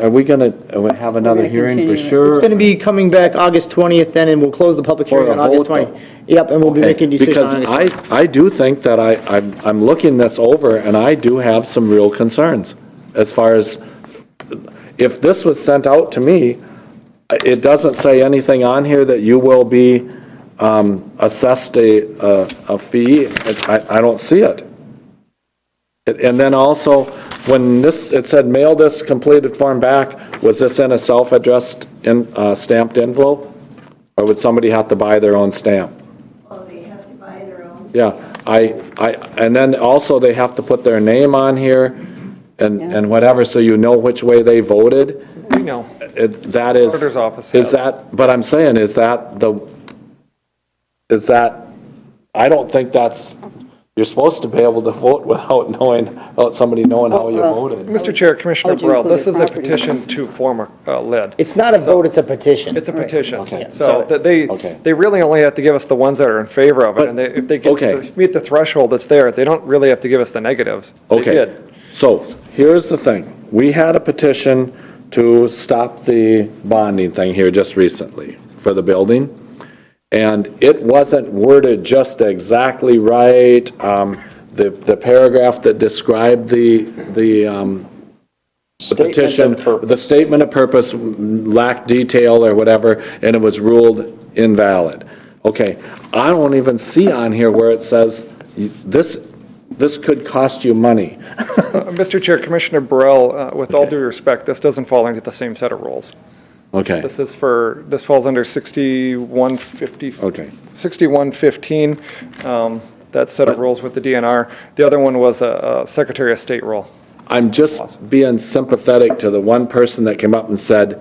are we going to have another gonna hearing for continue it. sure? It's going to be coming back August 20th then, and we'll close the public For hearing a on August vote, 20th. Yep, and we'll be making a decision on Because August 20th. I do think that I'm looking this over, and I do have some real concerns as far as, if this was sent out to me, it doesn't say anything on here that you will be assessed a fee. I don't see it. And then also, when it said mail this completed form back, was this in a self-addressed stamped envelope? Or would somebody have to buy their own stamp? Oh, they have to buy their own. Yeah, and then also they have to put their name on here and whatever, so you know which way they voted. We know. That is. Auditor's office Is has. that, but I'm saying, is that, I don't think that's, you're supposed to be able to vote without somebody knowing how you voted. Mr. Chair, Commissioner would you Burrell, include this the is a property? petition to form a lid. It's not a vote, it's a petition. It's a petition. Okay. So that Okay. they really only have to give us the ones that are in favor of it. But- And if they okay. meet the threshold that's there, they don't really have to give us the negatives. They Okay, did. so here's the thing. We had a petition to stop the bonding thing here just recently for the building. And it wasn't worded just exactly right. The paragraph that described the the petition, the statement of purpose lacked detail or whatever, and it was ruled invalid. Okay, I don't even see on here where it says this could cost you money. Mr. Chair, Commissioner Burrell, with all due respect, this doesn't fall into the same set of rules. Okay. This falls under 6150. Okay. 6115, that set of rules with the DNR. The other one was a Secretary of State rule. I'm just being sympathetic to the one person that came up and said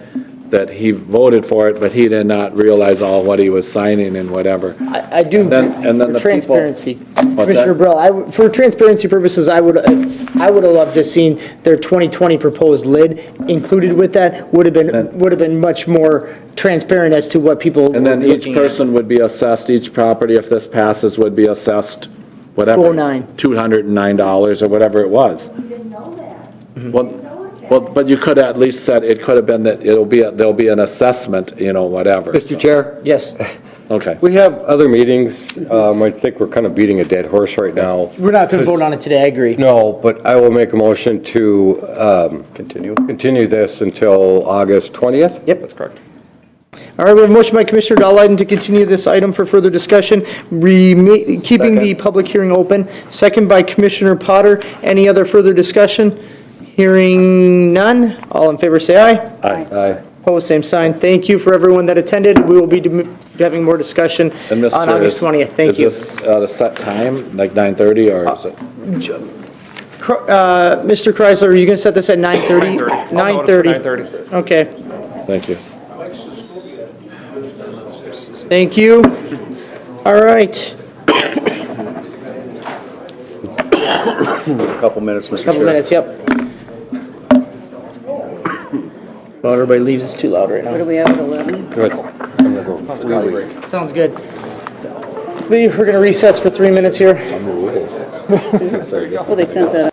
that he voted for it, but he did not realize all what he was signing and whatever. I do, And then for the transparency. What's Commissioner that? Burrell, for transparency purposes, I would have loved to seen their 2020 proposed lid included with that. Would have been much more transparent as to what people And then would be each looking at. person would be assessed, each property, if this passes, would be assessed, whatever. $209 or whatever it was. Well, but you could at least said, it could have been that there'll be an assessment, whatever. Mr. Chair? Yes. Okay. We have other meetings. I think we're kind of beating a dead horse right now. We're not going to vote on it today, I agree. No, but I will make a motion to continue this until August 20th. Yep. That's correct. All right, we have a motion by Commissioner Dowliden to continue this item for further discussion, keeping the public hearing open. Second by Commissioner Potter. Any other further discussion? Hearing none. All in favor, say aye. Aye. Aye. Opposed, same sign. Thank you for everyone that attended. We will be having more discussion And on Mr. August 20th. Thank you. Is this at a set time, like 9:30, or is it? Mr. Chrysler, are you going to set this at 9:30? 9:30. 9:30. Okay. Thank you. Thank you. All right. A couple minutes, Mr. Chair. Couple minutes, yep. Well, everybody leaves, it's too loud right What do now. we have at 11? Good. I'm gonna go. Sounds good. We're going to recess for 3 minutes here. Well, they sent that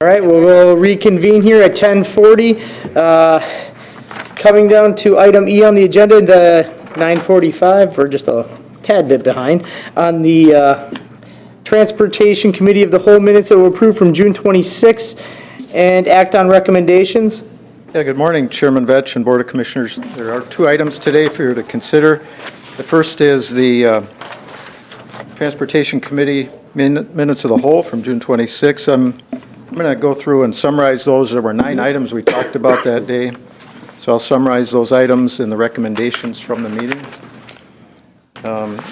All right, we'll reconvene here at 10:40. Coming down to item E on the agenda, the 9:45, we're just a tad bit behind, on the Transportation Committee of the Whole minutes that were approved from June 26, and act on recommendations. Yeah, good morning, Chairman Vetch and Board of Commissioners. There are two items today for you to consider. The first is the Transportation Committee minutes of the whole from June 26. I'm going to go through and summarize those. There were 9 items we talked about that day. So I'll summarize those items and the recommendations from the meeting.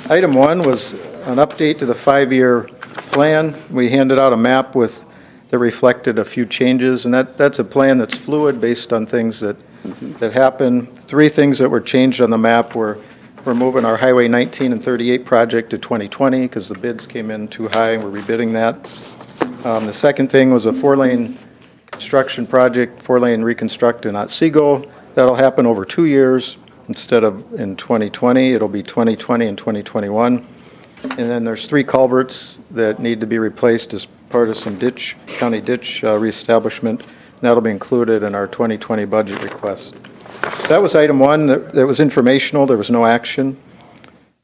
Item 1 was an update to the 5-year plan. We handed out a map that reflected a few changes, and that's a plan that's fluid based on things that happen. 3 things that were changed on the map were we're moving our Highway 19 and 38 project to 2020 because the bids came in too high and we're rebidding that. The second thing was a 4-lane construction project, 4-lane reconstruct in Otsego. That'll happen over 2 years instead of in 2020. It'll be 2020 and 2021. And then there's 3 culverts that need to be replaced as part of some county ditch reestablishment. That'll be included in our 2020 budget request. That was item 1. That was informational. There was no action.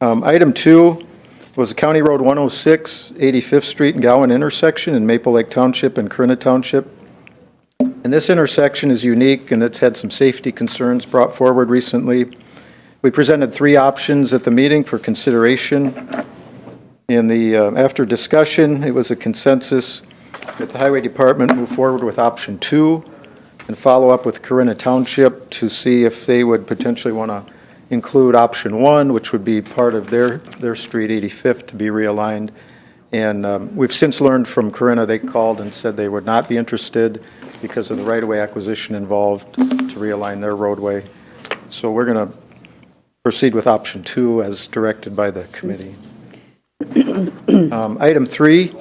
Item 2 was County Road 106, 85th Street and Gowan intersection in Maple Lake Township and Corunna Township. And this intersection is unique, and it's had some safety concerns brought forward recently. We presented 3 options at the meeting for consideration. After discussion, it was a consensus that the Highway Department move forward with option 2 and follow up with Corunna Township to see if they would potentially want to include option 1, which would be part of their street, 85th, to be realigned. And we've since learned from Corunna, they called and said they would not be interested because of the right-of-way acquisition involved to realign their roadway. So we're going to proceed with option 2 as directed by the committee. Item 3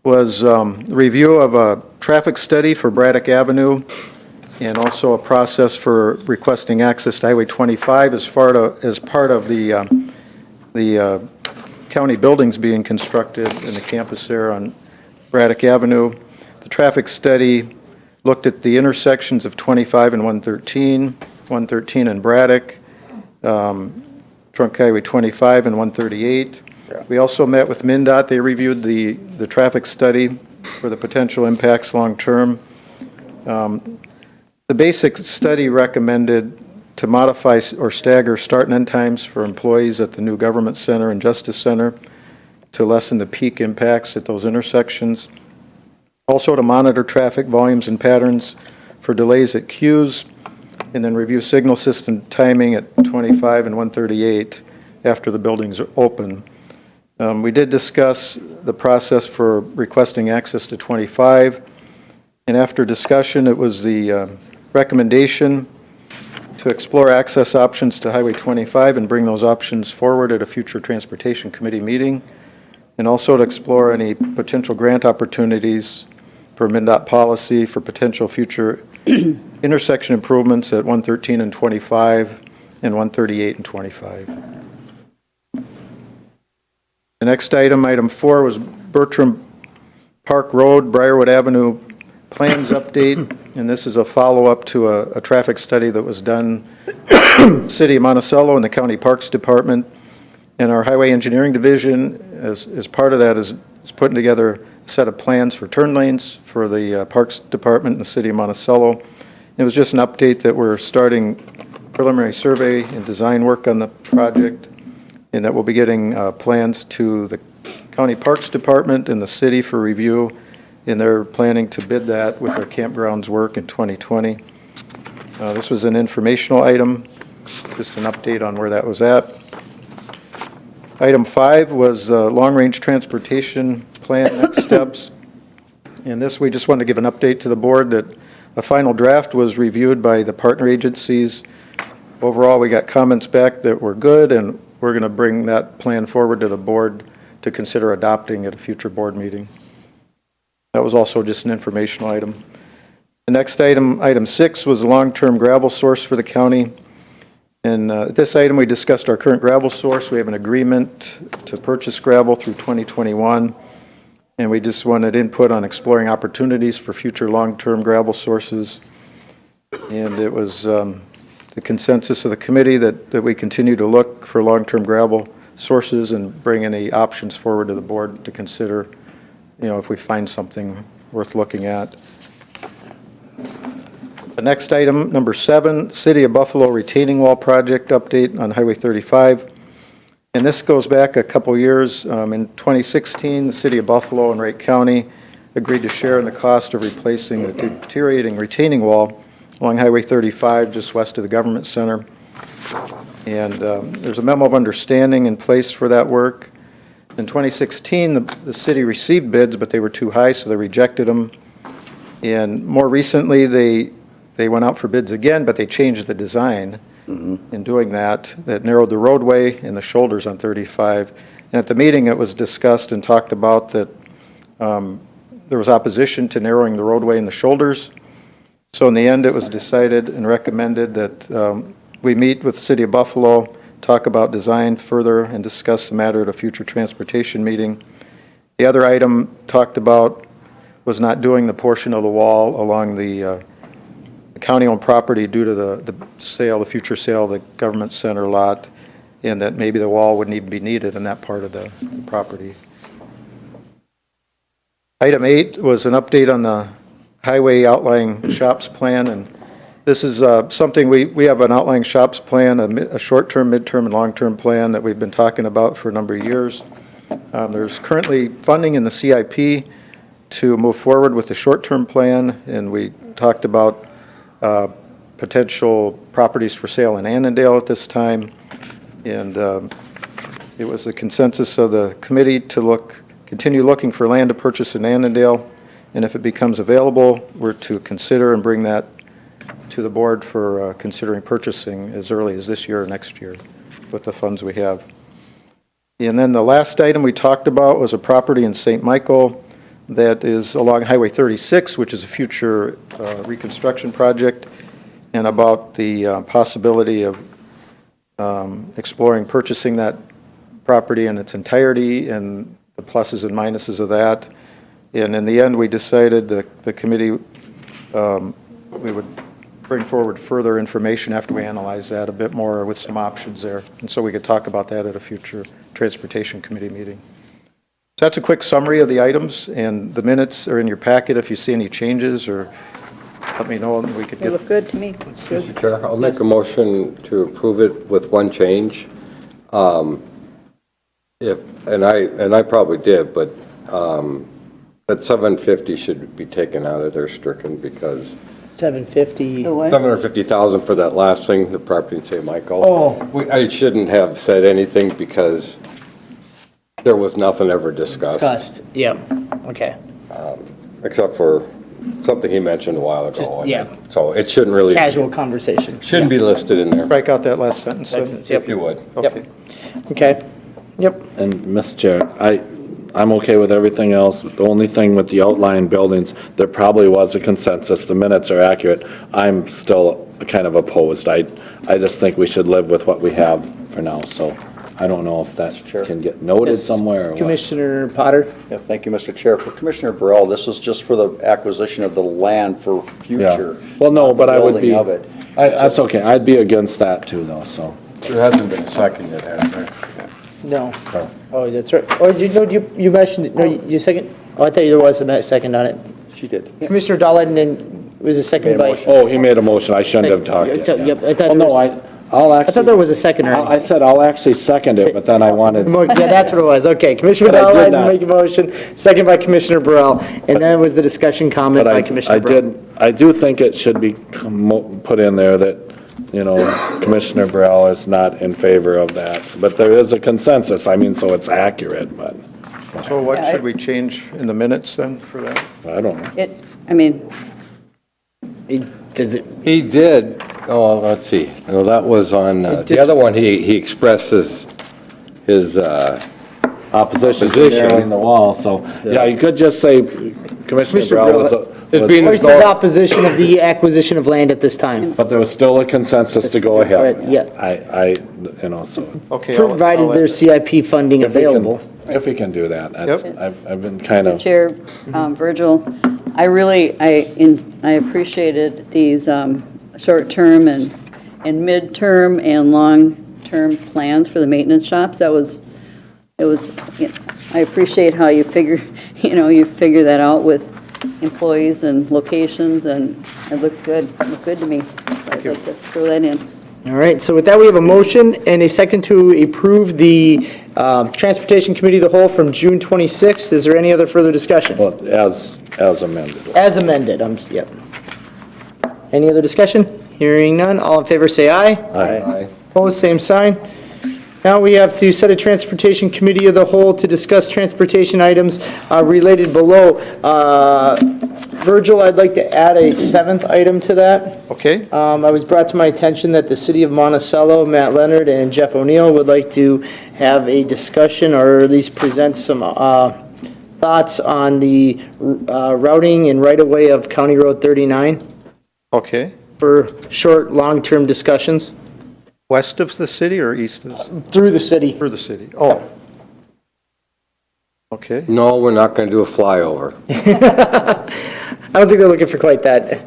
was review of a traffic study for Braddock Avenue and also a process for requesting access to Highway 25 as part of the county buildings being constructed in the campus there on Braddock Avenue. The traffic study looked at the intersections of 25 and 113, 113 and Braddock, Trunk Highway 25 and 138. We also met with MnDOT. They reviewed the traffic study for the potential impacts long-term. The basic study recommended to modify or stagger start and end times for employees at the new Government Center and Justice Center to lessen the peak impacts at those intersections. Also to monitor traffic volumes and patterns for delays at queues, and then review signal system timing at 25 and 138 after the buildings are open. We did discuss the process for requesting access to 25, and after discussion, it was the recommendation to explore access options to Highway 25 and bring those options forward at a future Transportation Committee meeting, and also to explore any potential grant opportunities per MnDOT policy for potential future intersection improvements at 113 and 25 and 138 and 25. The next item, item 4, was Bertram Park Road, Briarwood Avenue plans update, and this is a follow-up to a traffic study that was done in the City of Monticello and the County Parks Department. And our Highway Engineering Division, as part of that, is putting together a set of plans for turn lanes for the Parks Department in the City of Monticello. It was just an update that we're starting preliminary survey and design work on the project, and that we'll be getting plans to the County Parks Department and the city for review, and they're planning to bid that with their campgrounds work in 2020. This was an informational item, just an update on where that was at. Item 5 was long-range transportation plan next steps. And this, we just wanted to give an update to the board that a final draft was reviewed by the partner agencies. Overall, we got comments back that were good, and we're going to bring that plan forward to the board to consider adopting at a future board meeting. That was also just an informational item. The next item, item 6, was a long-term gravel source for the county. And this item, we discussed our current gravel source. We have an agreement to purchase gravel through 2021. And we just wanted input on exploring opportunities for future long-term gravel sources. And it was the consensus of the committee that we continue to look for long-term gravel sources and bring any options forward to the board to consider, if we find something worth looking at. The next item, number 7, City of Buffalo retaining wall project update on Highway 35. And this goes back a couple years. In 2016, the City of Buffalo and Wright County agreed to share in the cost of replacing the deteriorating retaining wall along Highway 35 just west of the Government Center. And there's a memo of understanding in place for that work. In 2016, the city received bids, but they were too high, so they rejected them. And more recently, they went out for bids again, but they changed the design. In doing that narrowed the roadway and the shoulders on 35. And at the meeting, it was discussed and talked about that there was opposition to narrowing the roadway and the shoulders. So in the end, it was decided and recommended that we meet with the City of Buffalo, talk about design further, and discuss the matter at a future transportation meeting. The other item talked about was not doing the portion of the wall along the county-owned property due to the future sale of the Government Center lot, and that maybe the wall wouldn't even be needed in that part of the property. Item 8 was an update on the highway outlying shops plan, and this is something we have an outlying shops plan, a short-term, mid-term, and long-term plan that we've been talking about for a number of years. There's currently funding in the CIP to move forward with the short-term plan, and we talked about potential properties for sale in Annandale at this time. And it was the consensus of the committee to continue looking for land to purchase in Annandale. And if it becomes available, we're to consider and bring that to the board for considering purchasing as early as this year or next year with the funds we have. And then the last item we talked about was a property in St. Michael that is along Highway 36, which is a future reconstruction project, and about the possibility of exploring purchasing that property in its entirety and the pluses and minuses of that. And in the end, we decided the committee, we would bring forward further information after we analyze that a bit more with some options there. And so we could talk about that at a future Transportation Committee meeting. So that's a quick summary of the items, and the minutes are in your packet. If you see any changes, or let me know, and we could They get... look good to me. Mr. Chair, I'll make a motion to approve it with one change. And I probably did, but that 750 should be taken out of there, stricken, because 750. The what? 750,000 for that last thing, the property in St. Michael. Oh. I shouldn't have said anything because there was nothing ever discussed. Yeah, okay. Except for something he mentioned a while ago. Just, yeah. So it shouldn't really. Casual conversation. Shouldn't be listed in there. Strike out that last sentence. If you would. Okay. Okay. Yep. And, Mr. Chair, I'm okay with everything else. The only thing with the outlying buildings, there probably was a consensus. The minutes are accurate. I'm still kind of opposed. I just think we should live with what we have for now, so I don't know if that can get noted somewhere or what. Commissioner Potter? Yeah, thank you, Mr. Chair. For Commissioner Burrell, this is just for the acquisition of the land for future. Well, no, but I would building be, of it. that's okay. I'd be against that too, though, so. There hasn't been a second yet, has there? No. Oh, that's right. Oh, you mentioned, no, you second? Oh, I thought there was a second on it. She did. Commissioner Dahlett, and then was a second by... Oh, he made a motion. I shouldn't have talked yet. Yep, I thought Oh, no, I'll I actually. thought there was a second already. I said I'll actually second it, but then I wanted. Yeah, that's what it was. Okay, Commissioner But I did Dahlett not. make a motion, second by Commissioner Burrell, and then was the discussion comment But by Commissioner Burrell. I do think it should be put in there that, Commissioner Burrell is not in favor of that. But there is a consensus, I mean, so it's accurate, but So what should we change in the minutes then for that? I don't know. He did, let's see, no, that was on, the other one, he expressed his Opposition to narrowing the wall, so, yeah, you could just say Commissioner Burrell was. Or he says opposition of the acquisition of land at this time. But there was still a consensus to go ahead. Yeah. I so. Okay. Provided there's CIP funding available. If we can do that. That's- I've been kind of. Chair, Virgil, I appreciated these short-term and mid-term and long-term plans for the maintenance shops. It was, I appreciate how you figure that out with employees and locations, and it looks good. It looked good to me. I'd like to throw that in. All right, so with that, we have a motion and a second to approve the Transportation Committee of the Whole from June 26th. Is there any other further discussion? Well, as amended. As amended, yep. Any other discussion? Hearing none, all in favor say aye. Aye. Opposed, same sign. Now we have to set a Transportation Committee of the Whole to discuss transportation items related below. Virgil, I'd like to add a 7th item to that. Okay. I was brought to my attention that the city of Monticello, Matt Leonard and Jeff O'Neill would like to have a discussion or at least present some thoughts on the routing and right-of-way of County Road 39 Okay. for short, long-term discussions. West of the city or east of the city? Through the city. Through the city. Oh. Okay. No, we're not going to do a flyover. I don't think they're looking for quite that.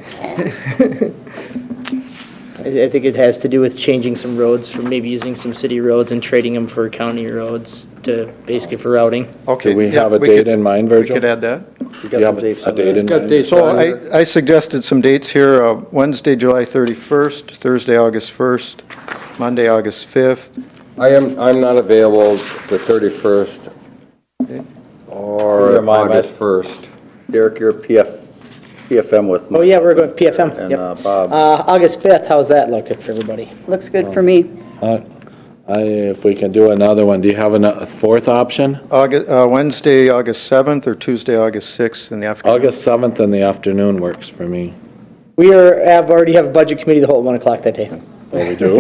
I think it has to do with changing some roads, from maybe using some city roads and trading them for county roads to basically for routing. Okay. Do we yeah, have a we date could- in mind, Virgil? We could add that. You Do you have a date in mind? So I suggested some dates here, Wednesday, July 31st, Thursday, August 1st, Monday, August 5th. I'm not available the 31st or August 1st. Derek, you're PFM with. Oh, yeah, we're going with PFM. And Yep. Bob. August 5th, how's that look for everybody? Looks good for me. If we can do another one, do you have a fourth option? Wednesday, August 7th, or Tuesday, August 6th in the afternoon. August 7th in the afternoon works for me. We already have a budget committee the whole at 1 o'clock that day. Oh, we do?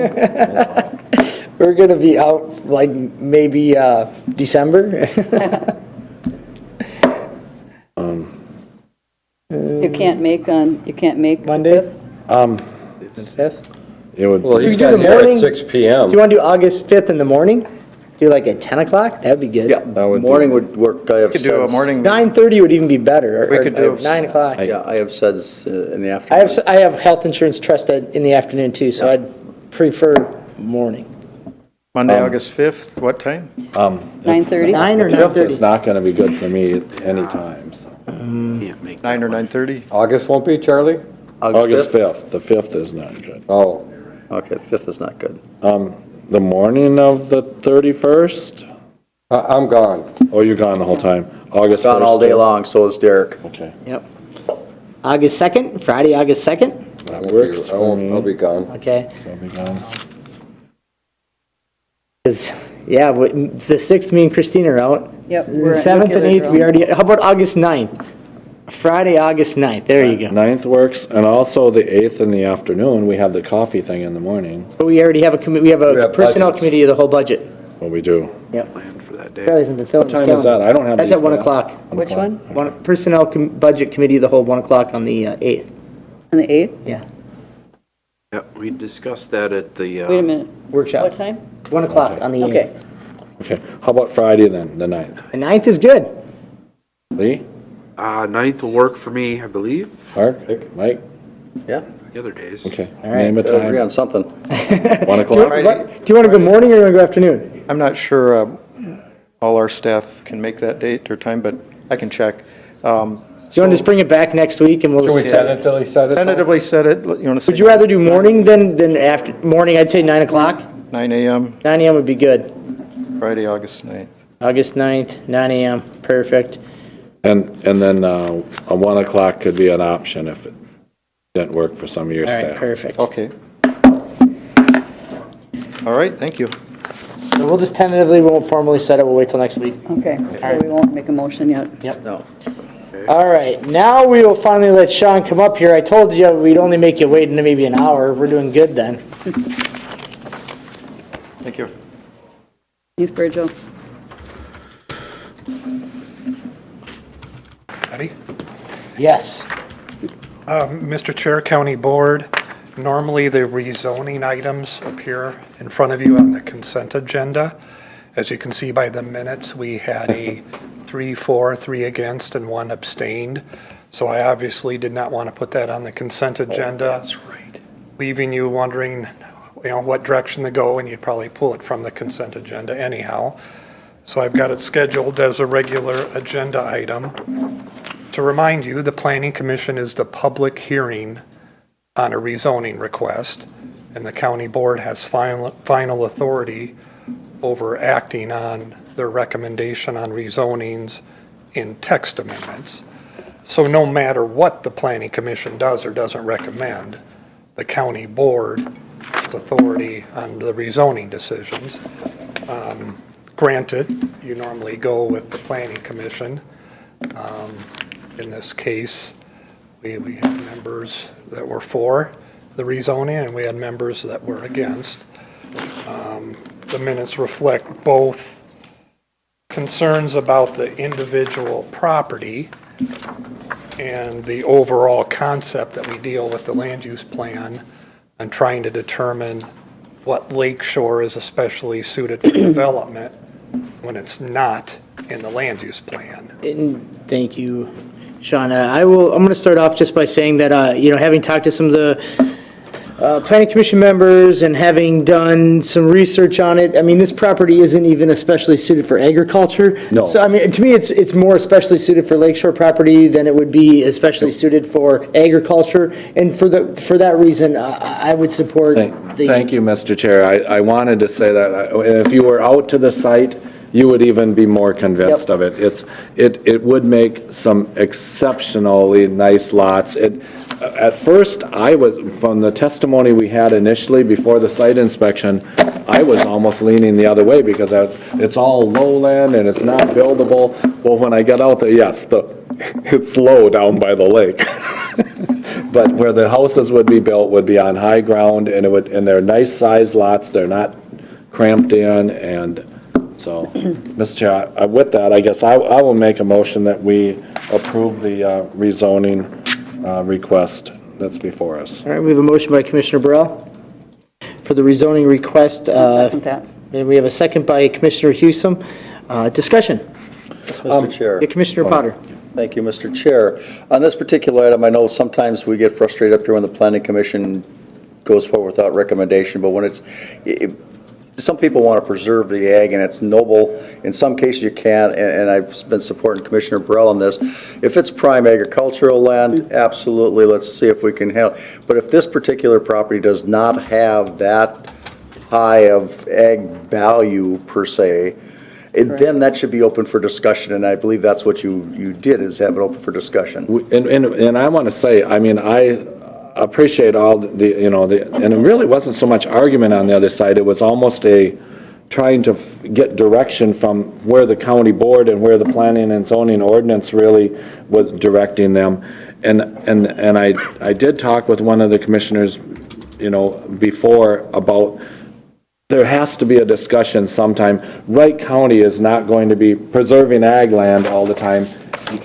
We're going to be out like maybe December. You can't make Monday? the 5th? 5th? It would. Well, You you could do got the here morning. at 6 Do PM. you want to do August 5th in the morning? Do like at 10 o'clock? That'd be good. Yeah, would morning would work. I have We could do a SEDS. morning. 9:30 would even be better. We could do- 9 o'clock. Yeah, I have SEDS in the afternoon. I have health insurance trust in the afternoon too, so I'd prefer morning. Monday, August 5th, what time? 9:30? 9 or It's 9:30? not going to be good for me anytime, so. Can't make 9 or 9:30? August won't be, Charlie? August 5th, the 5th is not good. Oh, Okay, 5th is not good. The morning of the 31st? I'm gone. Oh, you're gone the whole time. August 1st? Gone all day too? long, so is Derek. Okay. Yep. August 2nd, Friday, August 2nd? That works for me. I'll be gone. Okay. So I'll be gone. 'Cause, yeah, the 6th, me and Christine are out. Yep, The we're at 7th and nuclear 8th, we drill. already, how about August 9th? Friday, August 9th, there you go. 9th works, and also the 8th in the afternoon, we have the coffee thing in the morning. But we already have we have We a have personnel budgets. committee of the whole budget. What we do. Yep. plan for that day. Charlie hasn't been filling What his time is calendar. that? I don't have That's these at 1 down. o'clock. Which one? Personnel budget committee of the whole, 1 o'clock on the 8th. On the 8th? Yeah. Yep, we discussed that at the. Wait a minute. Workshop. What time? 1 o'clock on the 8th. Okay. Okay, how about Friday then, the 9th? The 9th is good. Lee? 9th will work for me, I believe, Mark? Mike? Yeah, the other days. Okay, All right. name a gotta agree time. on something. 1 Do you o'clock? want to go morning or you want to go afternoon? I'm not sure all our staff can make that date or time, but I can check. Do you want to just bring it back next week and we'll Can we just... tentatively set it? though? Tentatively set it, you want to say? Would you rather do morning than after, morning, I'd say 9 o'clock? 9 a.m., 9 a.m. would be good. Friday, August 9th. August 9th, 9 a.m., perfect. And then a 1 o'clock could be an option if it didn't work for some of your All right, staff. perfect. Okay. All right, thank you. So we'll just tentatively, we won't formally set it, we'll wait till next week. Okay, so we won't make a motion yet. Yep. No. All right, now we will finally let Sean come up here. I told you we'd only make you wait maybe an hour. We're doing good then. Thank you. Youth Virgil. Ready? Yes. Mr. Chair, County Board, normally the rezoning items appear in front of you on the consent agenda. As you can see by the minutes, we had a 3-4, 3 against, and 1 abstained. So I obviously did not want to put that on the consent agenda. That's right. Leaving you wondering, what direction to go, and you'd probably pull it from the consent agenda anyhow. So I've got it scheduled as a regular agenda item. To remind you, the Planning Commission is the public hearing on a rezoning request, and the county board has final authority over acting on their recommendation on rezonings in text amendments. So no matter what the Planning Commission does or doesn't recommend, the county board has authority on the rezoning decisions. Granted, you normally go with the Planning Commission. In this case, we had members that were for the rezoning, and we had members that were against. The minutes reflect both concerns about the individual property and the overall concept that we deal with the land use plan and trying to determine what lake shore is especially suited for development when it's not in the land use plan. And thank you, Sean. I'm going to start off just by saying that, having talked to some of the Planning Commission members and having done some research on it, I mean, this property isn't even especially suited for agriculture. No. So, I mean, to me, it's more especially suited for lakeshore property than it would be especially suited for agriculture. And for that reason, I would support Thank you, Mr. Chair. I wanted to say that if you were out to the site, you would even be more convinced of it. It would make some exceptionally nice lots. At first, from the testimony we had initially before the site inspection, I was almost leaning the other way because it's all lowland and it's not buildable. Well, when I got out there, yes, it's low down by the lake. But where the houses would be built would be on high ground, and they're nice sized lots. They're not cramped in, and so, Mr. Chair, with that, I guess I will make a motion that we approve the rezoning request that's before us. All right, we have a motion by Commissioner Burrell for the rezoning request. Second that. And we have a second by Commissioner Hewsome. Discussion. Yes, Mr. Chair. Yeah, Commissioner Potter. Thank you, Mr. Chair. On this particular item, I know sometimes we get frustrated up here when the Planning Commission goes forward without recommendation, but when some people want to preserve the ag, and it's noble. In some cases you can, and I've been supporting Commissioner Burrell on this. If it's prime agricultural land, absolutely, let's see if we can handle. But if this particular property does not have that high of ag value per se, then that should be open for discussion, and I believe that's what you did, is have it open for discussion. And I want to say, I mean, I appreciate all and it really wasn't so much argument on the other side. It was almost trying to get direction from where the county board and where the planning and zoning ordinance really was directing them. And I did talk with one of the commissioners, before about there has to be a discussion sometime. Wright County is not going to be preserving ag land all the time.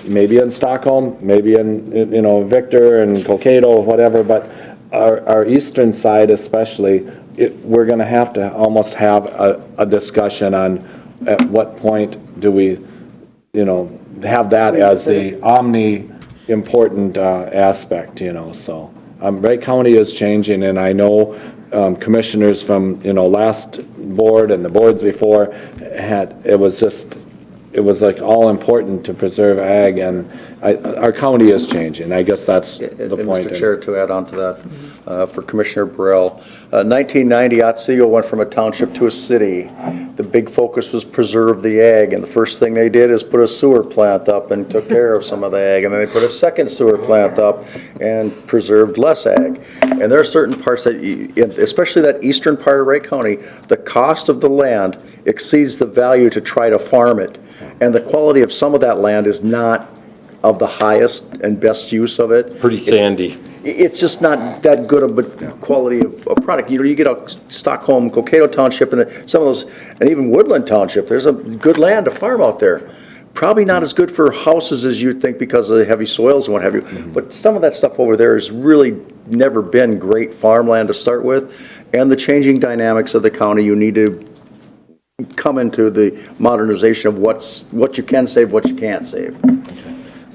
Maybe in Stockholm, maybe in, Victor and Cokato, whatever, but our eastern side especially, we're going to almost have a discussion on at what point do we, have that as the omni-important aspect, so. Wright County is changing, and I know commissioners from, last board and the boards before it was like all important to preserve ag, and our county is changing. I guess that's the point. Mr. Chair, to add on to that, for Commissioner Burrell, 1990, Otsego went from a township to a city. The big focus was preserve the ag, and the first thing they did is put a sewer plant up and took care of some of the ag, and then they put a second sewer plant up and preserved less ag. And there are certain parts that, especially that eastern part of Wright County, the cost of the land exceeds the value to try to farm it. And the quality of some of that land is not of the highest and best use of it. Pretty sandy. It's just not that good of a quality of a product. You get a Stockholm, Cokato Township, and some of those, and even Woodland Township, there's a good land to farm out there. Probably not as good for houses as you'd think because of the heavy soils and what have you. But some of that stuff over there has really never been great farmland to start with. And the changing dynamics of the county, you need to come into the modernization of what you can save, what you can't save.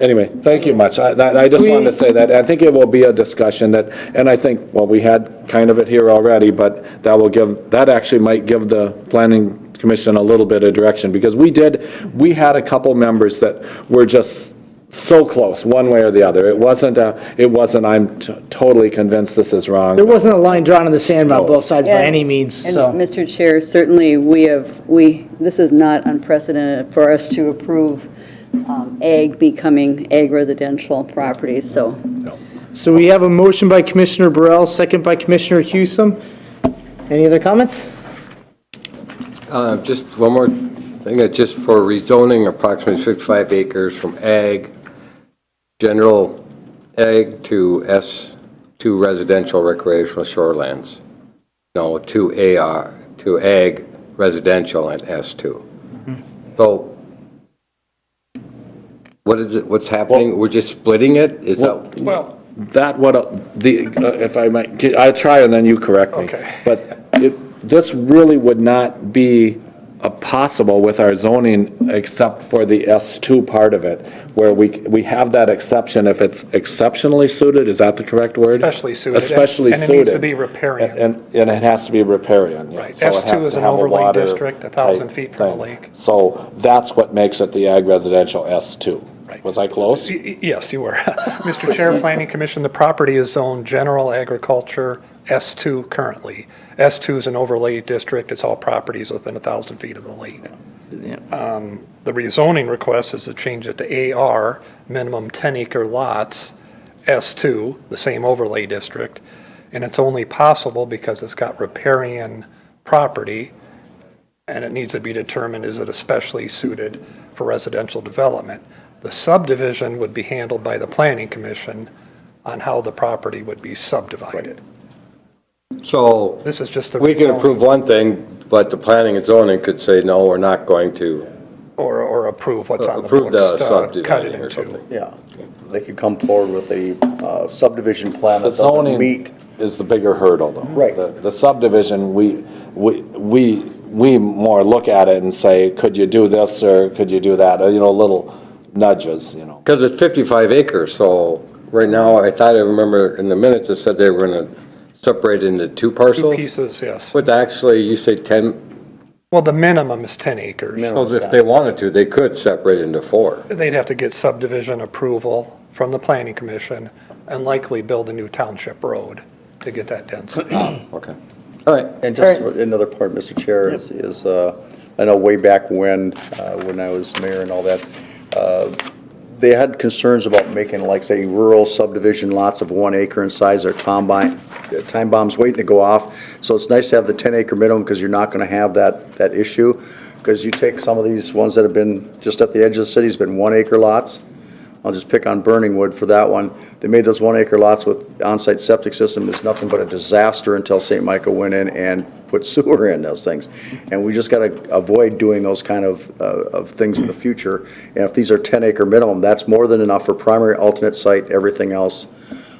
Anyway, thank you much. I just wanted to say that. I think it will be a discussion that, and I think, well, we had kind of it here already, but that actually might give the planning commission a little bit of direction, because we had a couple members that were just so close, one way or the other. It wasn't, I'm totally convinced this is wrong. There wasn't a line drawn in the sand on both sides by any means, And so. Mr. Chair, certainly this is not unprecedented for us to approve ag becoming ag residential properties, so. So we have a motion by Commissioner Burrell, second by Commissioner Hewsome. Any other comments? Just one more thing, just for rezoning approximately 65 acres from ag, general ag to S2 residential recreational shorelands. No, to ag residential and S2. So what's happening? We're just splitting it? Is that? Well, if I might, I'll try and then you correct me. Okay. But this really would not be possible with our zoning except for the S2 part of it, where we have that exception if it's exceptionally suited, is that the correct word? Especially suited. Especially suited. And it needs to be riparian. And it has to be riparian, yeah. Right. So it S2 has is to an have a overlay water district, 1,000 type feet from a thing. lake. So that's what makes it the ag residential S2. Right. Was I close? Yes, you were. Mr. Chair, Planning Commission, the property is zoned general agriculture S2 currently. S2 is an overlay district. It's all properties within 1,000 feet of the lake. The rezoning request is to change it to AR, minimum 10-acre lots, S2, the same overlay district. And it's only possible because it's got riparian property, and it needs to be determined, is it especially suited for residential development? The subdivision would be handled by the Planning Commission on how the property would be subdivided. So This is just a we can rezoning. approve one thing, but the planning and zoning could say, no, we're not going to Or approve what's on the approve the books, cut it subdividing or into. something. Yeah, they could come forward with a subdivision plan The that doesn't zoning meet. is the bigger hurdle, though. Right. The subdivision, we more look at it and say, could you do this or could you do that? Little nudges, Because it's 55 acres, so right now, I thought I remember in the minutes it said they were going to separate into two parcels. 2 pieces, yes. But actually, you say 10, Well, the minimum is 10 acres. so if they wanted to, they could separate into 4. They'd have to get subdivision approval from the Planning Commission and likely build a new township road to get that density. Okay. All right. And just another part, Mr. Chair, is I know way back when I was mayor and all that, they had concerns about making, like, say, rural subdivision lots of 1 acre in size. Their time bomb's waiting to go off. So it's nice to have the 10-acre minimum because you're not going to have that issue. Because you take some of these ones that have been just at the edge of the city, has been 1 acre lots. I'll just pick on Burning Wood for that one. They made those 1 acre lots with on-site septic system. It's nothing but a disaster until St. Michael went in and put sewer in those things. And we just got to avoid doing those kind of things in the future. And if these are 10-acre minimum, that's more than enough for primary, alternate site, everything else,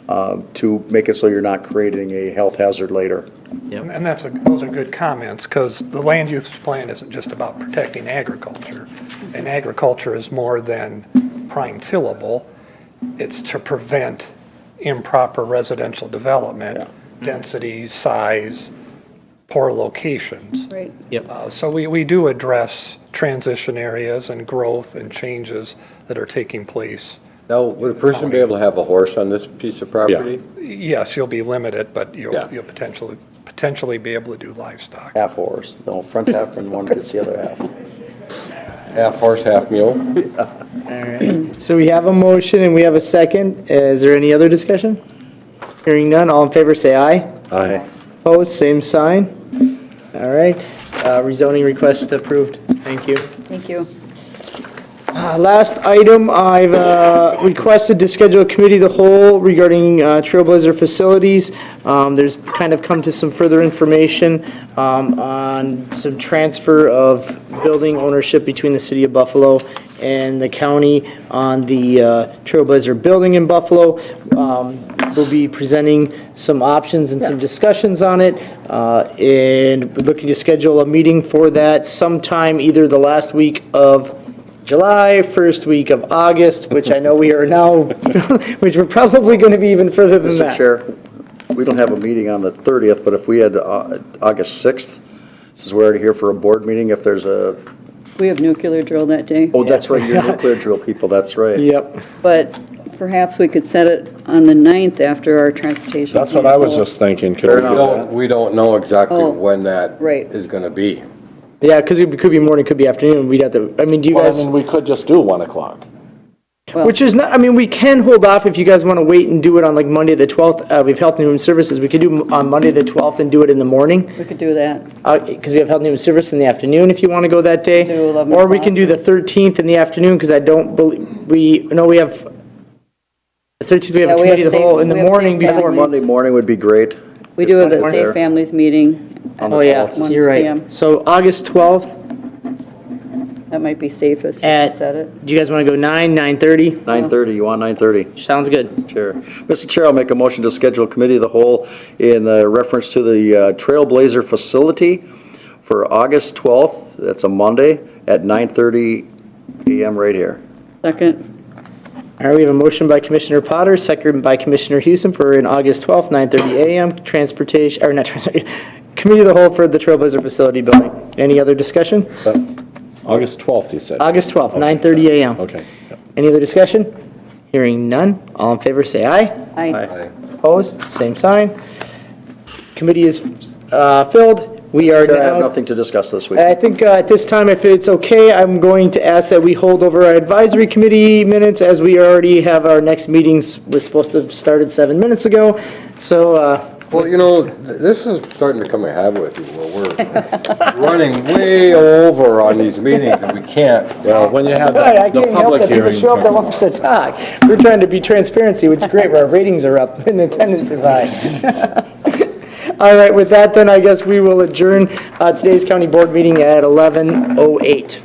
to make it so you're not creating a health hazard later. And those are good comments, because the land use plan isn't just about protecting agriculture. And agriculture is more than prime tillable. It's to prevent improper residential development, density, size, poor locations. Right. So we do address transition areas and growth and changes that are taking place. Now, would a person be able to have a horse on this piece of property? Yes, you'll be limited, but you'll potentially be able to do livestock. Half horse, the front half and one gets the other half. Half horse, half mule? All right. So we have a motion and we have a second. Is there any other discussion? Hearing none, all in favor say aye. Aye. Opposed, same sign. All right. Rezoning request approved. Thank you. Thank you. Last item, I've requested to schedule a committee of the whole regarding Trailblazer facilities. There's kind of come to some further information on some transfer of building ownership between the city of Buffalo and the county on the Trailblazer building in Buffalo. We'll be presenting some options and some discussions on it, and we're looking to schedule a meeting for that sometime either the last week of July, first week of August, which I know we are now, which we're probably going to be even further than that. Mr. Chair, we don't have a meeting on the 30th, but if we had August 6th, since we're already here for a board meeting, if there's a, We have nuclear drill that day. oh, that's right, you're nuclear drill people, that's right. Yep. But perhaps we could set it on the 9th after our transportation. That's what I was just thinking. Could we do that? We don't know exactly Oh, when that right. is going to be. Yeah, because it could be morning, could be afternoon. We'd have to, I mean, do you Well, guys, I mean, we could just do 1 o'clock. Well, which is not, I mean, we can hold off if you guys want to wait and do it on like Monday the 12th. We have Health and Human Services. We could do on Monday the 12th and do it in the morning. we could do that. Because we have Health and Human Service in the afternoon if you want to go that day. Do 11 Or we o'clock. can do the 13th in the afternoon because I don't believe, we have, the 13th, we have Yeah, a we committee have of the whole safe- in the we have morning safe before. families. Monday morning would be great. We do have the Monday. Safe Families meeting. On the Oh, yeah, 12th. you're 1 right. PM. So August 12th, That might be safest At- to set it. do you guys want to go 9, 9:30? 9:30, you want 9:30? Sounds good. Chair. Mr. Chair, I'll make a motion to schedule a committee of the whole in reference to the Trailblazer facility for August 12th, that's a Monday, at 9:30 a.m. right here. Second. All right, we have a motion by Commissioner Potter, second by Commissioner Houston for an August 12th, 9:30 a.m. transportation, or not transportation, committee of the whole for the Trailblazer facility building. Any other discussion? August 12th, you said? August 12th, 9:30 a.m. Okay. Any other discussion? Hearing none. All in favor, say aye. Aye. Opposed? Same sign. Committee is filled. We are Chair, I have now, nothing to discuss this week. I think at this time, if it's okay, I'm going to ask that we hold over our advisory committee minutes as we already have our next meetings, was supposed to have started 7 minutes ago. So, Well, you know, this is starting to become a habit with you, where we're running way over on these meetings and we can't. Well, when you have Right, I the can't help public that people hearing. show up that want to talk. We're trying to be transparency, which is great, where our ratings are up and attendance is high. All right, with that then, I guess we will adjourn today's county board meeting at 11:08.